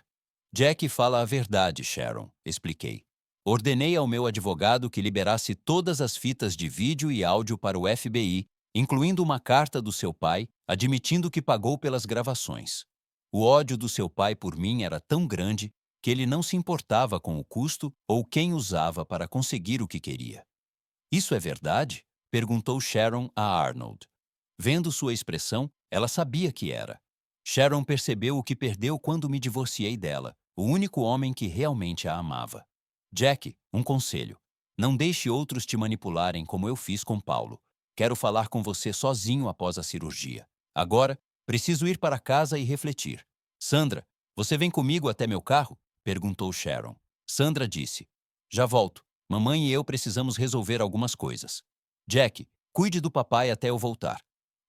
A: Jackie fala a verdade, Sharon, expliquei. Ordenei ao meu advogado que liberasse todas as fitas de vídeo e áudio para o FBI, incluindo uma carta do seu pai admitindo que pagou pelas gravações. O ódio do seu pai por mim era tão grande que ele não se importava com o custo ou quem usava para conseguir o que queria. Isso é verdade? Perguntou Sharon a Arnold. Vendo sua expressão, ela sabia que era. Sharon percebeu o que perdeu quando me divorciei dela, o único homem que realmente a amava. Jack, um conselho. Não deixe outros te manipularem como eu fiz com Paulo. Quero falar com você sozinho após a cirurgia. Agora, preciso ir para casa e refletir. Sandra, você vem comigo até meu carro? Perguntou Sharon. Sandra disse. Já volto. Mamãe e eu precisamos resolver algumas coisas. Jack, cuide do papai até eu voltar.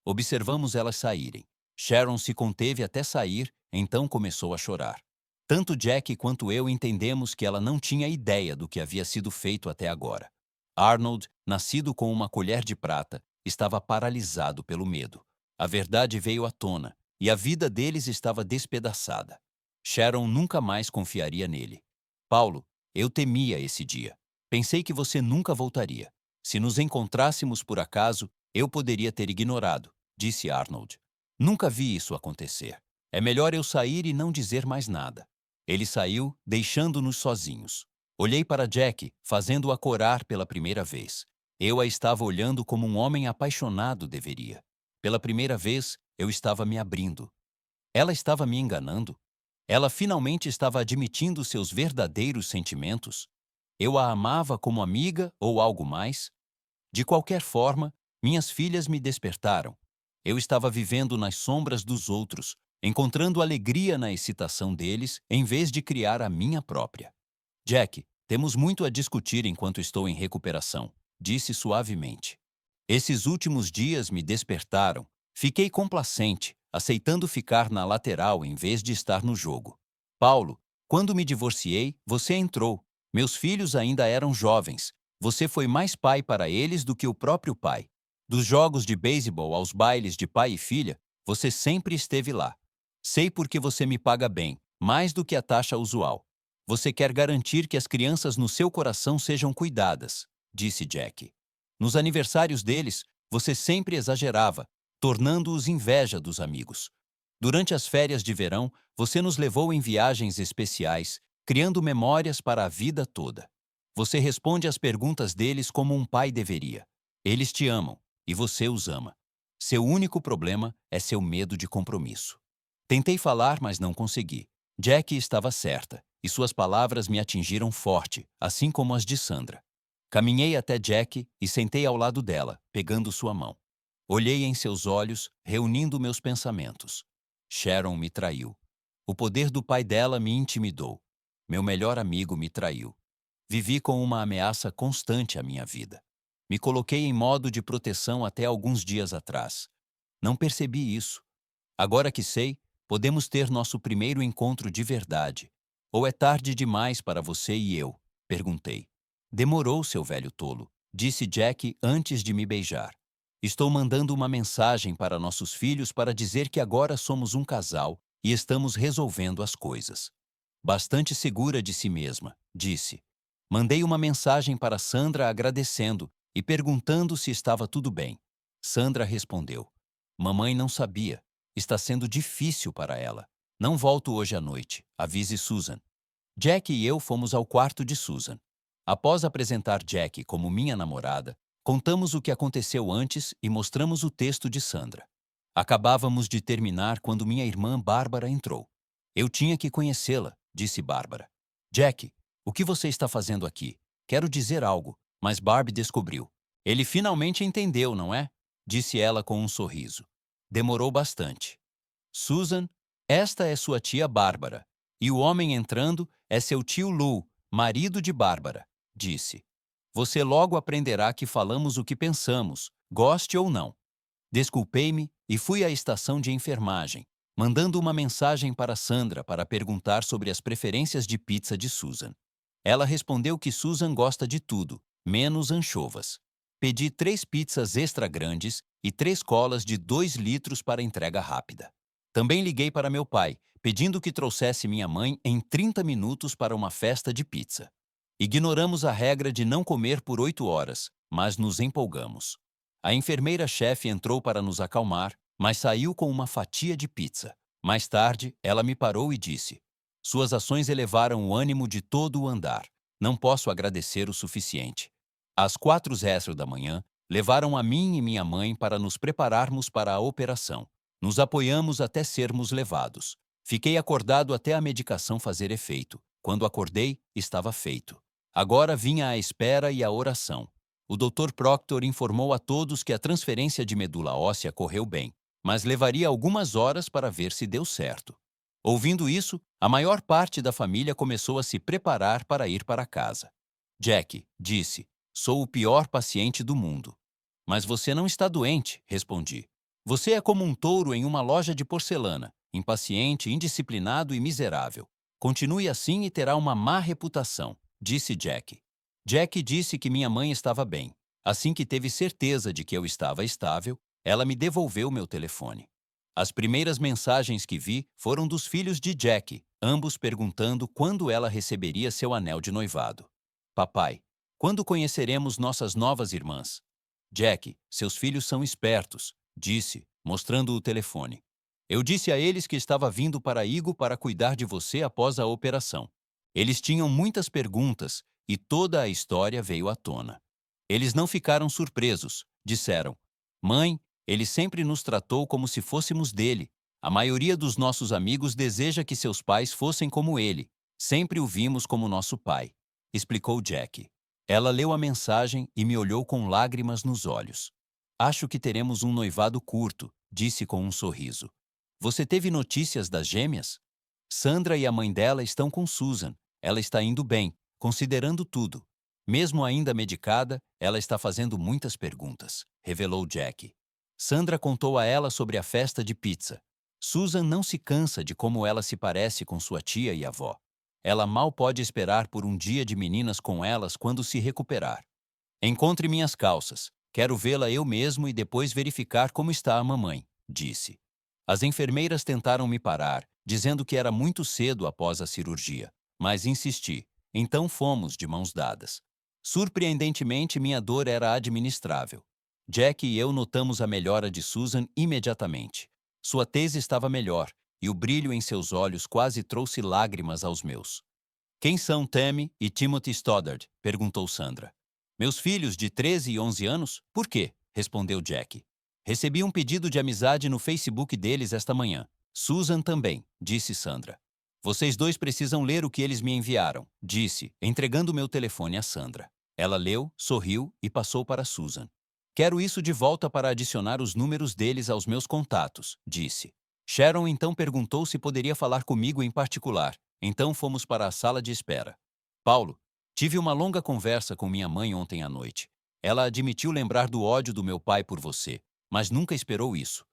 A: Observamos elas saírem. Sharon se conteve até sair, então começou a chorar. Tanto Jack quanto eu entendemos que ela não tinha ideia do que havia sido feito até agora. Arnold, nascido com uma colher de prata, estava paralisado pelo medo. A verdade veio à tona, e a vida deles estava despedaçada. Sharon nunca mais confiaria nele. Paulo, eu temia esse dia. Pensei que você nunca voltaria. Se nos encontrássemos por acaso, eu poderia ter ignorado, disse Arnold. Nunca vi isso acontecer. É melhor eu sair e não dizer mais nada. Ele saiu, deixando-nos sozinhos. Olhei para Jack, fazendo-a corar pela primeira vez. Eu a estava olhando como um homem apaixonado deveria. Pela primeira vez, eu estava me abrindo. Ela estava me enganando? Ela finalmente estava admitindo seus verdadeiros sentimentos? Eu a amava como amiga ou algo mais? De qualquer forma, minhas filhas me despertaram. Eu estava vivendo nas sombras dos outros, encontrando alegria na excitação deles, em vez de criar a minha própria. Jack, temos muito a discutir enquanto estou em recuperação, disse suavemente. Esses últimos dias me despertaram. Fiquei complacente, aceitando ficar na lateral em vez de estar no jogo. Paulo, quando me divorciei, você entrou. Meus filhos ainda eram jovens. Você foi mais pai para eles do que o próprio pai. Dos jogos de beisebol aos bailes de pai e filha, você sempre esteve lá. Sei porque você me paga bem, mais do que a taxa usual. Você quer garantir que as crianças no seu coração sejam cuidadas, disse Jack. Nos aniversários deles, você sempre exagerava, tornando-os inveja dos amigos. Durante as férias de verão, você nos levou em viagens especiais, criando memórias para a vida toda. Você responde às perguntas deles como um pai deveria. Eles te amam e você os ama. Seu único problema é seu medo de compromisso. Tentei falar, mas não consegui. Jack estava certa, e suas palavras me atingiram forte, assim como as de Sandra. Caminhei até Jack e sentei ao lado dela, pegando sua mão. Olhei em seus olhos, reunindo meus pensamentos. Sharon me traiu. O poder do pai dela me intimidou. Meu melhor amigo me traiu. Vivi com uma ameaça constante à minha vida. Me coloquei em modo de proteção até alguns dias atrás. Não percebi isso. Agora que sei, podemos ter nosso primeiro encontro de verdade. Ou é tarde demais para você e eu? Perguntei. Demorou, seu velho tolo, disse Jack antes de me beijar. Estou mandando uma mensagem para nossos filhos para dizer que agora somos um casal e estamos resolvendo as coisas. Bastante segura de si mesma, disse. Mandei uma mensagem para Sandra agradecendo e perguntando se estava tudo bem. Sandra respondeu. Mamãe não sabia. Está sendo difícil para ela. Não volto hoje à noite. Avise Susan. Jack e eu fomos ao quarto de Susan. Após apresentar Jack como minha namorada, contamos o que aconteceu antes e mostramos o texto de Sandra. Acabávamos de terminar quando minha irmã Bárbara entrou. Eu tinha que conhecê-la, disse Bárbara. Jack, o que você está fazendo aqui? Quero dizer algo, mas Barb descobriu. Ele finalmente entendeu, não é? Disse ela com um sorriso. Demorou bastante. Susan, esta é sua tia Bárbara, e o homem entrando é seu tio Lou, marido de Bárbara, disse. Você logo aprenderá que falamos o que pensamos, goste ou não. Desculpei-me e fui à estação de enfermagem, mandando uma mensagem para Sandra para perguntar sobre as preferências de pizza de Susan. Ela respondeu que Susan gosta de tudo, menos anchovas. Pedi 3 pizzas extra grandes e 3 colas de 2 litros para entrega rápida. Também liguei para meu pai, pedindo que trouxesse minha mãe em 30 minutos para uma festa de pizza. Ignoramos a regra de não comer por 8 horas, mas nos empolgamos. A enfermeira-chefe entrou para nos acalmar, mas saiu com uma fatia de pizza. Mais tarde, ela me parou e disse: "Suas ações elevaram o ânimo de todo o andar. Não posso agradecer o suficiente." Às 4h da manhã, levaram a mim e minha mãe para nos prepararmos para a operação. Nos apoiamos até sermos levados. Fiquei acordado até a medicação fazer efeito. Quando acordei, estava feito. Agora vinha a espera e a oração. O Dr. Proctor informou a todos que a transferência de medula óssea correu bem, mas levaria algumas horas para ver se deu certo. Ouvindo isso, a maior parte da família começou a se preparar para ir para casa. Jack disse: "Sou o pior paciente do mundo." "Mas você não está doente", respondi. "Você é como um touro em uma loja de porcelana, impaciente, indisciplinado e miserável. Continue assim e terá uma má reputação", disse Jack. Jack disse que minha mãe estava bem. Assim que teve certeza de que eu estava estável, ela me devolveu meu telefone. As primeiras mensagens que vi foram dos filhos de Jack, ambos perguntando quando ela receberia seu anel de noivado. "Papai, quando conheceremos nossas novas irmãs?" "Jack, seus filhos são espertos", disse, mostrando o telefone. "Eu disse a eles que estava vindo para Igo para cuidar de você após a operação. Eles tinham muitas perguntas e toda a história veio à tona. Eles não ficaram surpresos. Disseram: 'Mãe, ele sempre nos tratou como se fôssemos dele. A maioria dos nossos amigos deseja que seus pais fossem como ele. Sempre o vimos como nosso pai'", explicou Jack. Ela leu a mensagem e me olhou com lágrimas nos olhos. "Acho que teremos um noivado curto", disse com um sorriso. "Você teve notícias das gêmeas?" "Sandra e a mãe dela estão com Susan. Ela está indo bem, considerando tudo. Mesmo ainda medicada, ela está fazendo muitas perguntas", revelou Jack. Sandra contou a ela sobre a festa de pizza. Susan não se cansa de como ela se parece com sua tia e avó. Ela mal pode esperar por um dia de meninas com elas quando se recuperar. "Encontre minhas calças. Quero vê-la eu mesmo e depois verificar como está a mamãe", disse. As enfermeiras tentaram me parar, dizendo que era muito cedo após a cirurgia, mas insisti. Então fomos de mãos dadas. Surpreendentemente, minha dor era administrável. Jack e eu notamos a melhora de Susan imediatamente. Sua tese estava melhor, e o brilho em seus olhos quase trouxe lágrimas aos meus. "Quem são Tammy e Timothy Stoddard?", perguntou Sandra. "Meus filhos de 13 e 11 anos? Por quê?", respondeu Jack. "Recebi um pedido de amizade no Facebook deles esta manhã. Susan também", disse Sandra. "Vocês dois precisam ler o que eles me enviaram", disse, entregando meu telefone a Sandra. Ela leu, sorriu e passou para Susan. "Quero isso de volta para adicionar os números deles aos meus contatos", disse. Sharon então perguntou se poderia falar comigo em particular. Então fomos para a sala de espera. "Paulo, tive uma longa conversa com minha mãe ontem à noite. Ela admitiu lembrar do ódio do meu pai por você, mas nunca esperou isso.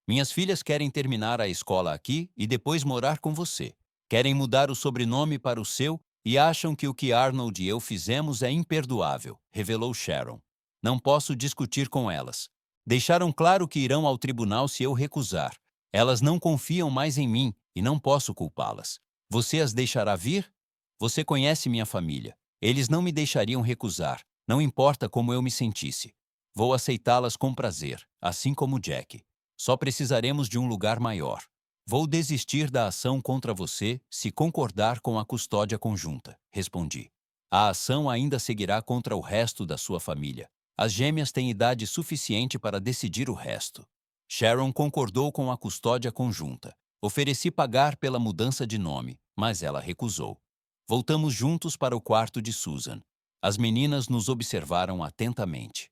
A: Minhas filhas querem terminar a escola aqui e depois morar com você. Querem mudar o sobrenome para o seu e acham que o que Arnold e eu fizemos é imperdoável", revelou Sharon. "Não posso discutir com elas. Deixaram claro que irão ao tribunal se eu recusar. Elas não confiam mais em mim e não posso culpá-las. Você as deixará vir? Você conhece minha família. Eles não me deixariam recusar, não importa como eu me sentisse. Vou aceitá-las com prazer, assim como Jack. Só precisaremos de um lugar maior. Vou desistir da ação contra você se concordar com a custódia conjunta", respondi. "A ação ainda seguirá contra o resto da sua família. As gêmeas têm idade suficiente para decidir o resto." Sharon concordou com a custódia conjunta. Ofereci pagar pela mudança de nome, mas ela recusou. Voltamos juntos para o quarto de Susan. As meninas nos observaram atentamente.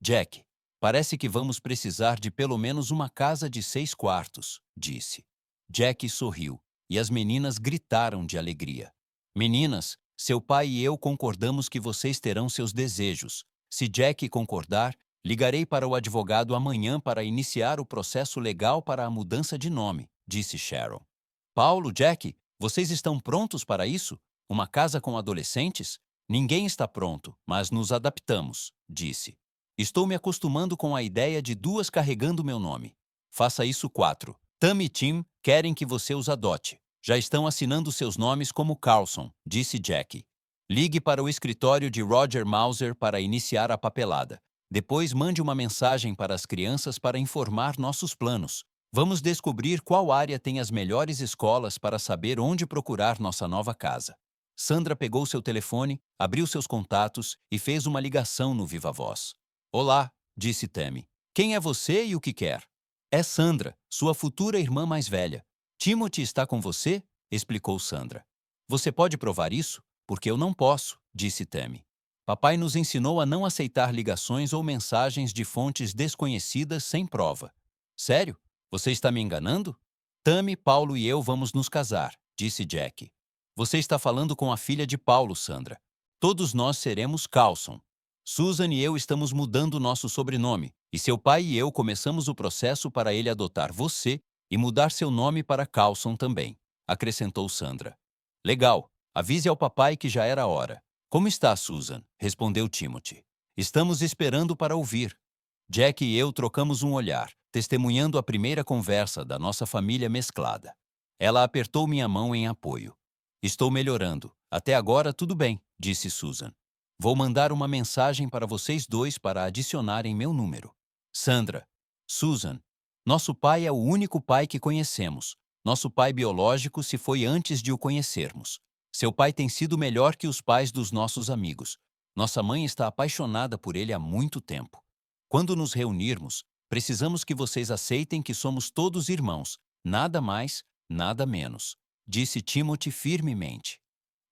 A: "Jack, parece que vamos precisar de pelo menos uma casa de 6 quartos", disse. Jack sorriu, e as meninas gritaram de alegria. "Meninas, seu pai e eu concordamos que vocês terão seus desejos. Se Jack concordar, ligarei para o advogado amanhã para iniciar o processo legal para a mudança de nome", disse Sharon. Paulo, Jack, vocês estão prontos para isso? Uma casa com adolescentes? Ninguém está pronto, mas nos adaptamos, disse. Estou me acostumando com a ideia de duas carregando meu nome. Faça isso 4. Tam e Tim querem que você os adote. Já estão assinando seus nomes como Carlson, disse Jack. Ligue para o escritório de Roger Mauser para iniciar a papelada. Depois mande uma mensagem para as crianças para informar nossos planos. Vamos descobrir qual área tem as melhores escolas para saber onde procurar nossa nova casa. Sandra pegou seu telefone, abriu seus contatos e fez uma ligação no Viva Voz. Olá, disse Tammy. Quem é você e o que quer? É Sandra, sua futura irmã mais velha. Timothy está com você? Explicou Sandra. Você pode provar isso? Porque eu não posso, disse Tammy. Papai nos ensinou a não aceitar ligações ou mensagens de fontes desconhecidas sem prova. Sério? Você está me enganando? Tammy, Paulo e eu vamos nos casar, disse Jack. Você está falando com a filha de Paulo, Sandra. Todos nós seremos Carlson. Susan e eu estamos mudando nosso sobrenome, e seu pai e eu começamos o processo para ele adotar você e mudar seu nome para Carlson também, acrescentou Sandra. Legal, avise ao papai que já era hora. Como está, Susan? Respondeu Timothy. Estamos esperando para ouvir. Jack e eu trocamos um olhar, testemunhando a primeira conversa da nossa família mesclada. Ela apertou minha mão em apoio. Estou melhorando. Até agora tudo bem, disse Susan. Vou mandar uma mensagem para vocês dois para adicionarem meu número. Sandra, Susan, nosso pai é o único pai que conhecemos. Nosso pai biológico se foi antes de o conhecermos. Seu pai tem sido melhor que os pais dos nossos amigos. Nossa mãe está apaixonada por ele há muito tempo. Quando nos reunirmos, precisamos que vocês aceitem que somos todos irmãos, nada mais, nada menos, disse Timothy firmemente.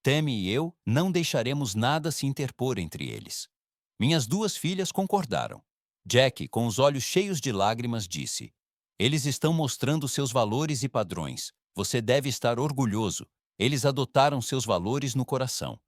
A: Tammy e eu não deixaremos nada se interpor entre eles. Minhas duas filhas concordaram. Jack, com os olhos cheios de lágrimas, disse: Eles estão mostrando seus valores e padrões. Você deve estar orgulhoso. Eles adotaram seus valores no coração.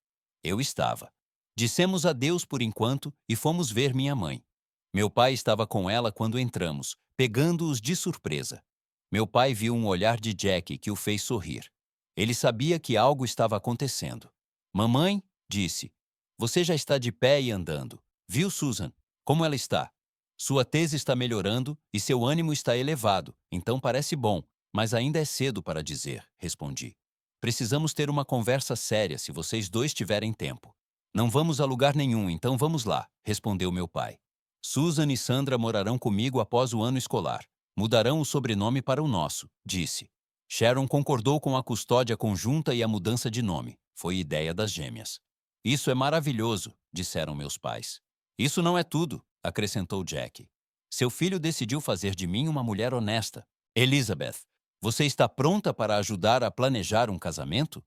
A: Eu estava. Dissemos adeus por enquanto e fomos ver minha mãe. Meu pai estava com ela quando entramos, pegando-os de surpresa. Meu pai viu um olhar de Jack que o fez sorrir. Ele sabia que algo estava acontecendo. Mamãe, disse, você já está de pé e andando. Viu, Susan? Como ela está? Sua tese está melhorando e seu ânimo está elevado, então parece bom, mas ainda é cedo para dizer, respondi. Precisamos ter uma conversa séria se vocês dois tiverem tempo. Não vamos a lugar nenhum, então vamos lá, respondeu meu pai. Susan e Sandra morarão comigo após o ano escolar. Mudarão o sobrenome para o nosso, disse. Sharon concordou com a custódia conjunta e a mudança de nome. Foi ideia das gêmeas. Isso é maravilhoso, disseram meus pais. Isso não é tudo, acrescentou Jack. Seu filho decidiu fazer de mim uma mulher honesta. Elizabeth, você está pronta para ajudar a planejar um casamento?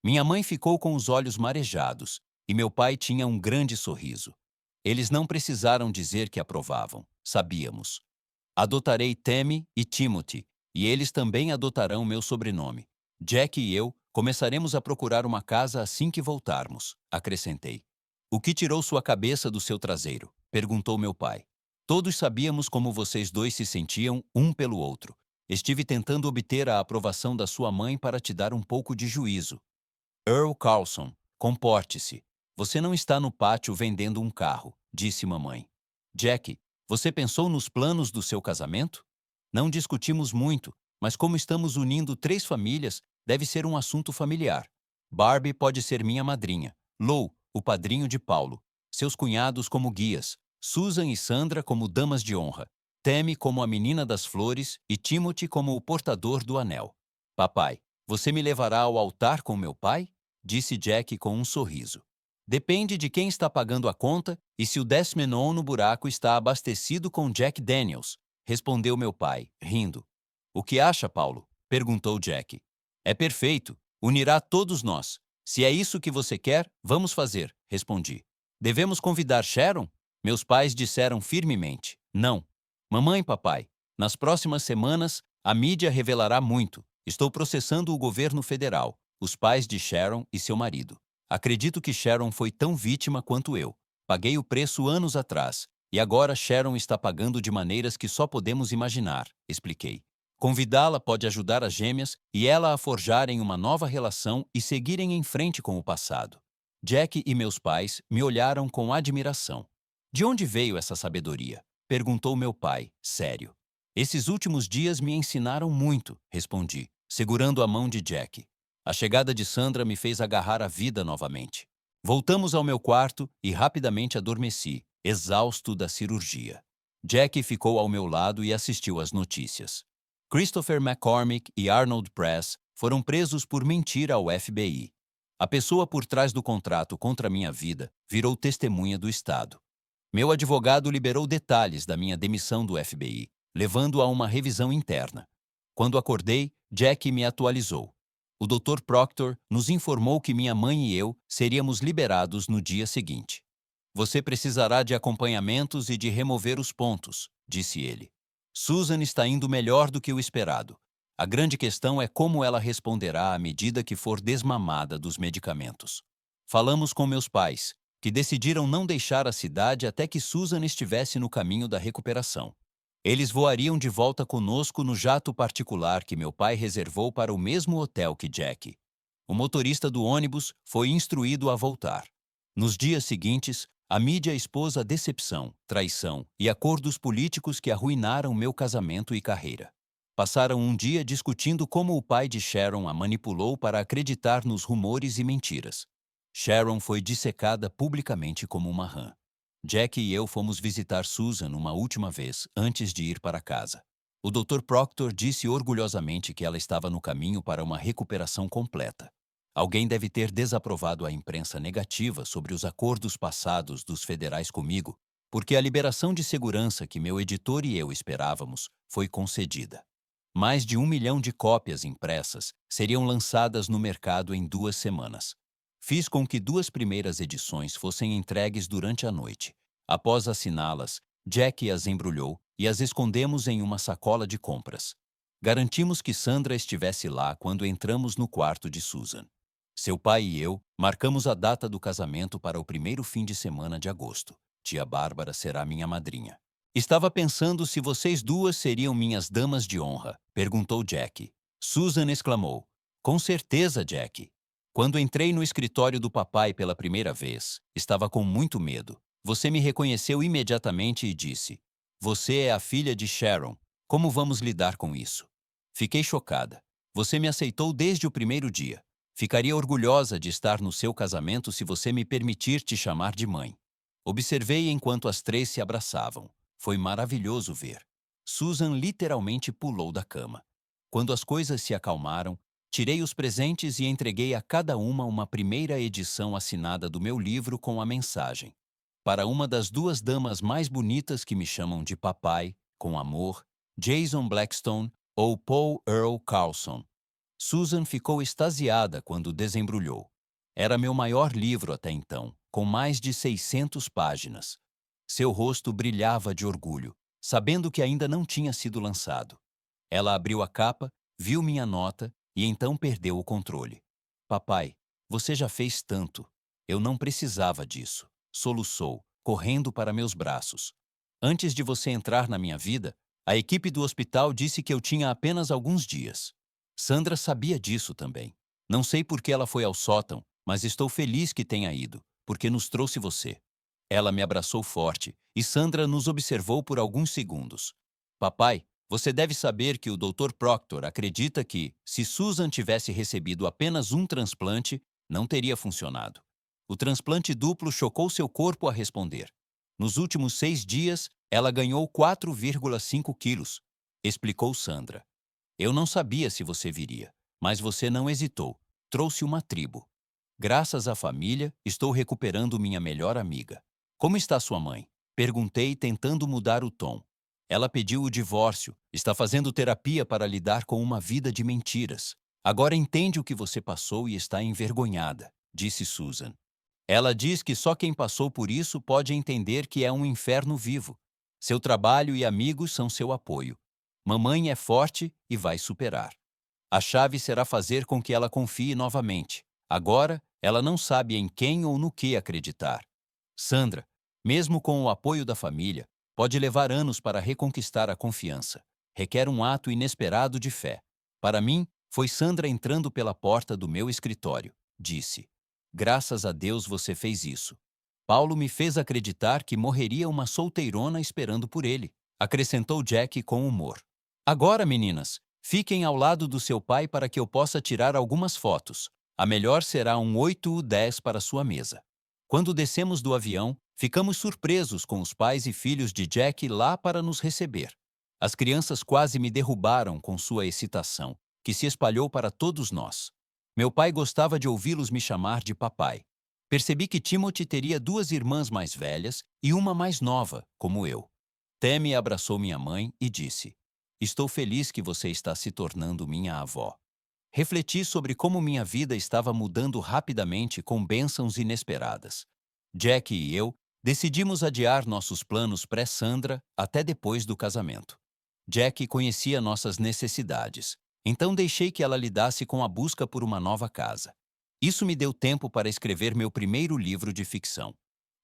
A: Minha mãe ficou com os olhos marejados e meu pai tinha um grande sorriso. Eles não precisaram dizer que aprovavam, sabíamos. Adotarei Tammy e Timothy, e eles também adotarão meu sobrenome. Jack e eu começaremos a procurar uma casa assim que voltarmos, acrescentei. O que tirou sua cabeça do seu traseiro? Perguntou meu pai. Todos sabíamos como vocês dois se sentiam um pelo outro. Estive tentando obter a aprovação da sua mãe para te dar um pouco de juízo. Earl Carlson, comporte-se. Você não está no pátio vendendo um carro, disse mamãe. Jack, você pensou nos planos do seu casamento? Não discutimos muito, mas como estamos unindo 3 famílias, deve ser um assunto familiar. Barbie pode ser minha madrinha, Lou, o padrinho de Paulo, seus cunhados como guias, Susan e Sandra como damas de honra, Tammy como a menina das flores e Timothy como o portador do anel. Papai, você me levará ao altar com meu pai? Disse Jack com um sorriso. Depende de quem está pagando a conta e se o 19º buraco está abastecido com Jack Daniels, respondeu meu pai, rindo. O que acha, Paulo? Perguntou Jack. É perfeito. Unirá todos nós. Se é isso que você quer, vamos fazer, respondi. Devemos convidar Sharon? Meus pais disseram firmemente. Não. Mamãe e papai, nas próximas semanas, a mídia revelará muito. Estou processando o governo federal, os pais de Sharon e seu marido. Acredito que Sharon foi tão vítima quanto eu. Paguei o preço anos atrás, e agora Sharon está pagando de maneiras que só podemos imaginar, expliquei. Convidá-la pode ajudar as gêmeas e ela a forjarem uma nova relação e seguirem em frente com o passado. Jack e meus pais me olharam com admiração. De onde veio essa sabedoria? Perguntou meu pai, sério. Esses últimos dias me ensinaram muito, respondi, segurando a mão de Jack. A chegada de Sandra me fez agarrar a vida novamente. Voltamos ao meu quarto e rapidamente adormeci, exausto da cirurgia. Jack ficou ao meu lado e assistiu às notícias. Christopher McCormick e Arnold Press foram presos por mentir ao FBI. A pessoa por trás do contrato contra minha vida virou testemunha do Estado. Meu advogado liberou detalhes da minha demissão do FBI, levando a uma revisão interna. Quando acordei, Jack me atualizou. O Dr. Proctor nos informou que minha mãe e eu seríamos liberados no dia seguinte. Você precisará de acompanhamentos e de remover os pontos, disse ele. Susan está indo melhor do que o esperado. A grande questão é como ela responderá à medida que for desmamada dos medicamentos. Falamos com meus pais, que decidiram não deixar a cidade até que Susan estivesse no caminho da recuperação. Eles voariam de volta conosco no jato particular que meu pai reservou para o mesmo hotel que Jack. O motorista do ônibus foi instruído a voltar. Nos dias seguintes, a mídia expôs a decepção, traição e acordos políticos que arruinaram meu casamento e carreira. Passaram um dia discutindo como o pai de Sharon a manipulou para acreditar nos rumores e mentiras. Sharon foi dissecada publicamente como uma rã. Jack e eu fomos visitar Susan uma última vez, antes de ir para casa. O Dr. Proctor disse orgulhosamente que ela estava no caminho para uma recuperação completa. Alguém deve ter desaprovado a imprensa negativa sobre os acordos passados dos federais comigo, porque a liberação de segurança que meu editor e eu esperávamos foi concedida. Mais de 1 milhão de cópias impressas seriam lançadas no mercado em 2 semanas. Fiz com que 2 primeiras edições fossem entregues durante a noite. Após assiná-las, Jack as embrulhou e as escondemos em uma sacola de compras. Garantimos que Sandra estivesse lá quando entramos no quarto de Susan. Seu pai e eu marcamos a data do casamento para o primeiro fim de semana de agosto. Tia Bárbara será minha madrinha. Estava pensando se vocês duas seriam minhas damas de honra, perguntou Jack. Susan exclamou. Com certeza, Jack. Quando entrei no escritório do papai pela primeira vez, estava com muito medo. Você me reconheceu imediatamente e disse: Você é a filha de Sharon. Como vamos lidar com isso? Fiquei chocada. Você me aceitou desde o primeiro dia. Ficaria orgulhosa de estar no seu casamento se você me permitir te chamar de mãe. Observei enquanto as 3 se abraçavam. Foi maravilhoso ver. Susan literalmente pulou da cama. Quando as coisas se acalmaram, tirei os presentes e entreguei a cada uma primeira edição assinada do meu livro com a mensagem: para uma das 2 damas mais bonitas que me chamam de papai, com amor, Jason Blackstone ou Paul Earl Carlson. Susan ficou extasiada quando desembrulhou. Era meu maior livro até então, com mais de 600 páginas. Seu rosto brilhava de orgulho, sabendo que ainda não tinha sido lançado. Ela abriu a capa, viu minha nota e então perdeu o controle. Papai, você já fez tanto. Eu não precisava disso. Soluçou, correndo para meus braços. Antes de você entrar na minha vida, a equipe do hospital disse que eu tinha apenas alguns dias. Sandra sabia disso também. Não sei por que ela foi ao sótão, mas estou feliz que tenha ido, porque nos trouxe você. Ela me abraçou forte e Sandra nos observou por alguns segundos. Papai, você deve saber que o Dr. Proctor acredita que, se Susan tivesse recebido apenas um transplante, não teria funcionado. O transplante duplo chocou seu corpo a responder. Nos últimos 6 dias, ela ganhou 4,5 quilos, explicou Sandra. Eu não sabia se você viria, mas você não hesitou. Trouxe uma tribo. Graças à família, estou recuperando minha melhor amiga. Como está sua mãe? Perguntei, tentando mudar o tom. Ela pediu o divórcio, está fazendo terapia para lidar com uma vida de mentiras. Agora entende o que você passou e está envergonhada, disse Susan. Ela diz que só quem passou por isso pode entender que é um inferno vivo. Seu trabalho e amigos são seu apoio. Mamãe é forte e vai superar. A chave será fazer com que ela confie novamente. Agora, ela não sabe em quem ou no que acreditar. Sandra, mesmo com o apoio da família, pode levar anos para reconquistar a confiança. requer um ato inesperado de fé. Para mim, foi Sandra entrando pela porta do meu escritório. Disse: "Graças a Deus você fez isso. Paulo me fez acreditar que morreria uma solteirona esperando por ele", acrescentou Jack com humor. "Agora, meninas, fiquem ao lado do seu pai para que eu possa tirar algumas fotos. A melhor será um 8 ou 10 para sua mesa." Quando descemos do avião, ficamos surpresos com os pais e filhos de Jack lá para nos receber. As crianças quase me derrubaram com sua excitação, que se espalhou para todos nós. Meu pai gostava de ouvi-los me chamar de papai. Percebi que Timothy teria 2 irmãs mais velhas e uma mais nova, como eu. Tammy abraçou minha mãe e disse: "Estou feliz que você está se tornando minha avó." Refleti sobre como minha vida estava mudando rapidamente com bênçãos inesperadas. Jack e eu decidimos adiar nossos planos pré-Sandra até depois do casamento. Jack conhecia nossas necessidades, então deixei que ela lidasse com a busca por uma nova casa. Isso me deu tempo para escrever meu primeiro livro de ficção.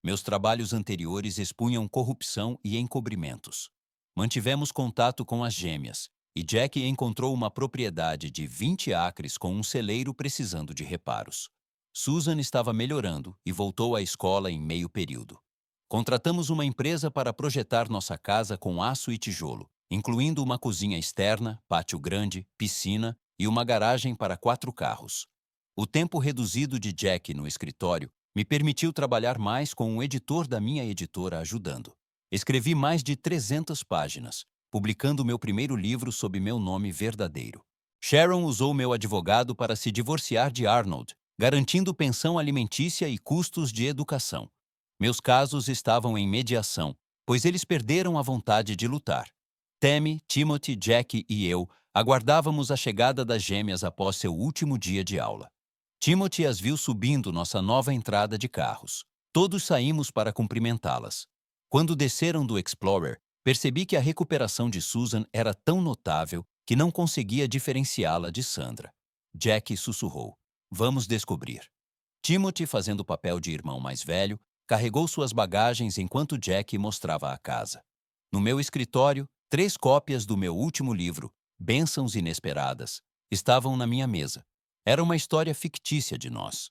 A: Meus trabalhos anteriores expunham corrupção e encobrimentos. Mantivemos contato com as gêmeas, e Jack encontrou uma propriedade de 20 acres com um celeiro precisando de reparos. Susan estava melhorando e voltou à escola em meio período. Contratamos uma empresa para projetar nossa casa com aço e tijolo, incluindo uma cozinha externa, pátio grande, piscina e uma garagem para 4 carros. O tempo reduzido de Jack no escritório me permitiu trabalhar mais com um editor da minha editora ajudando. Escrevi mais de 300 páginas, publicando meu primeiro livro sob meu nome verdadeiro. Sharon usou meu advogado para se divorciar de Arnold, garantindo pensão alimentícia e custos de educação. Meus casos estavam em mediação, pois eles perderam a vontade de lutar. Tammy, Timothy, Jack e eu aguardávamos a chegada das gêmeas após seu último dia de aula. Timothy as viu subindo nossa nova entrada de carros. Todos saímos para cumprimentá-las. Quando desceram do Explorer, percebi que a recuperação de Susan era tão notável que não conseguia diferenciá-la de Sandra. Jack sussurrou: "Vamos descobrir." Timothy, fazendo o papel de irmão mais velho, carregou suas bagagens enquanto Jack mostrava a casa. No meu escritório, 3 cópias do meu último livro, Bênçãos Inesperadas, estavam na minha mesa. Era uma história fictícia de nós.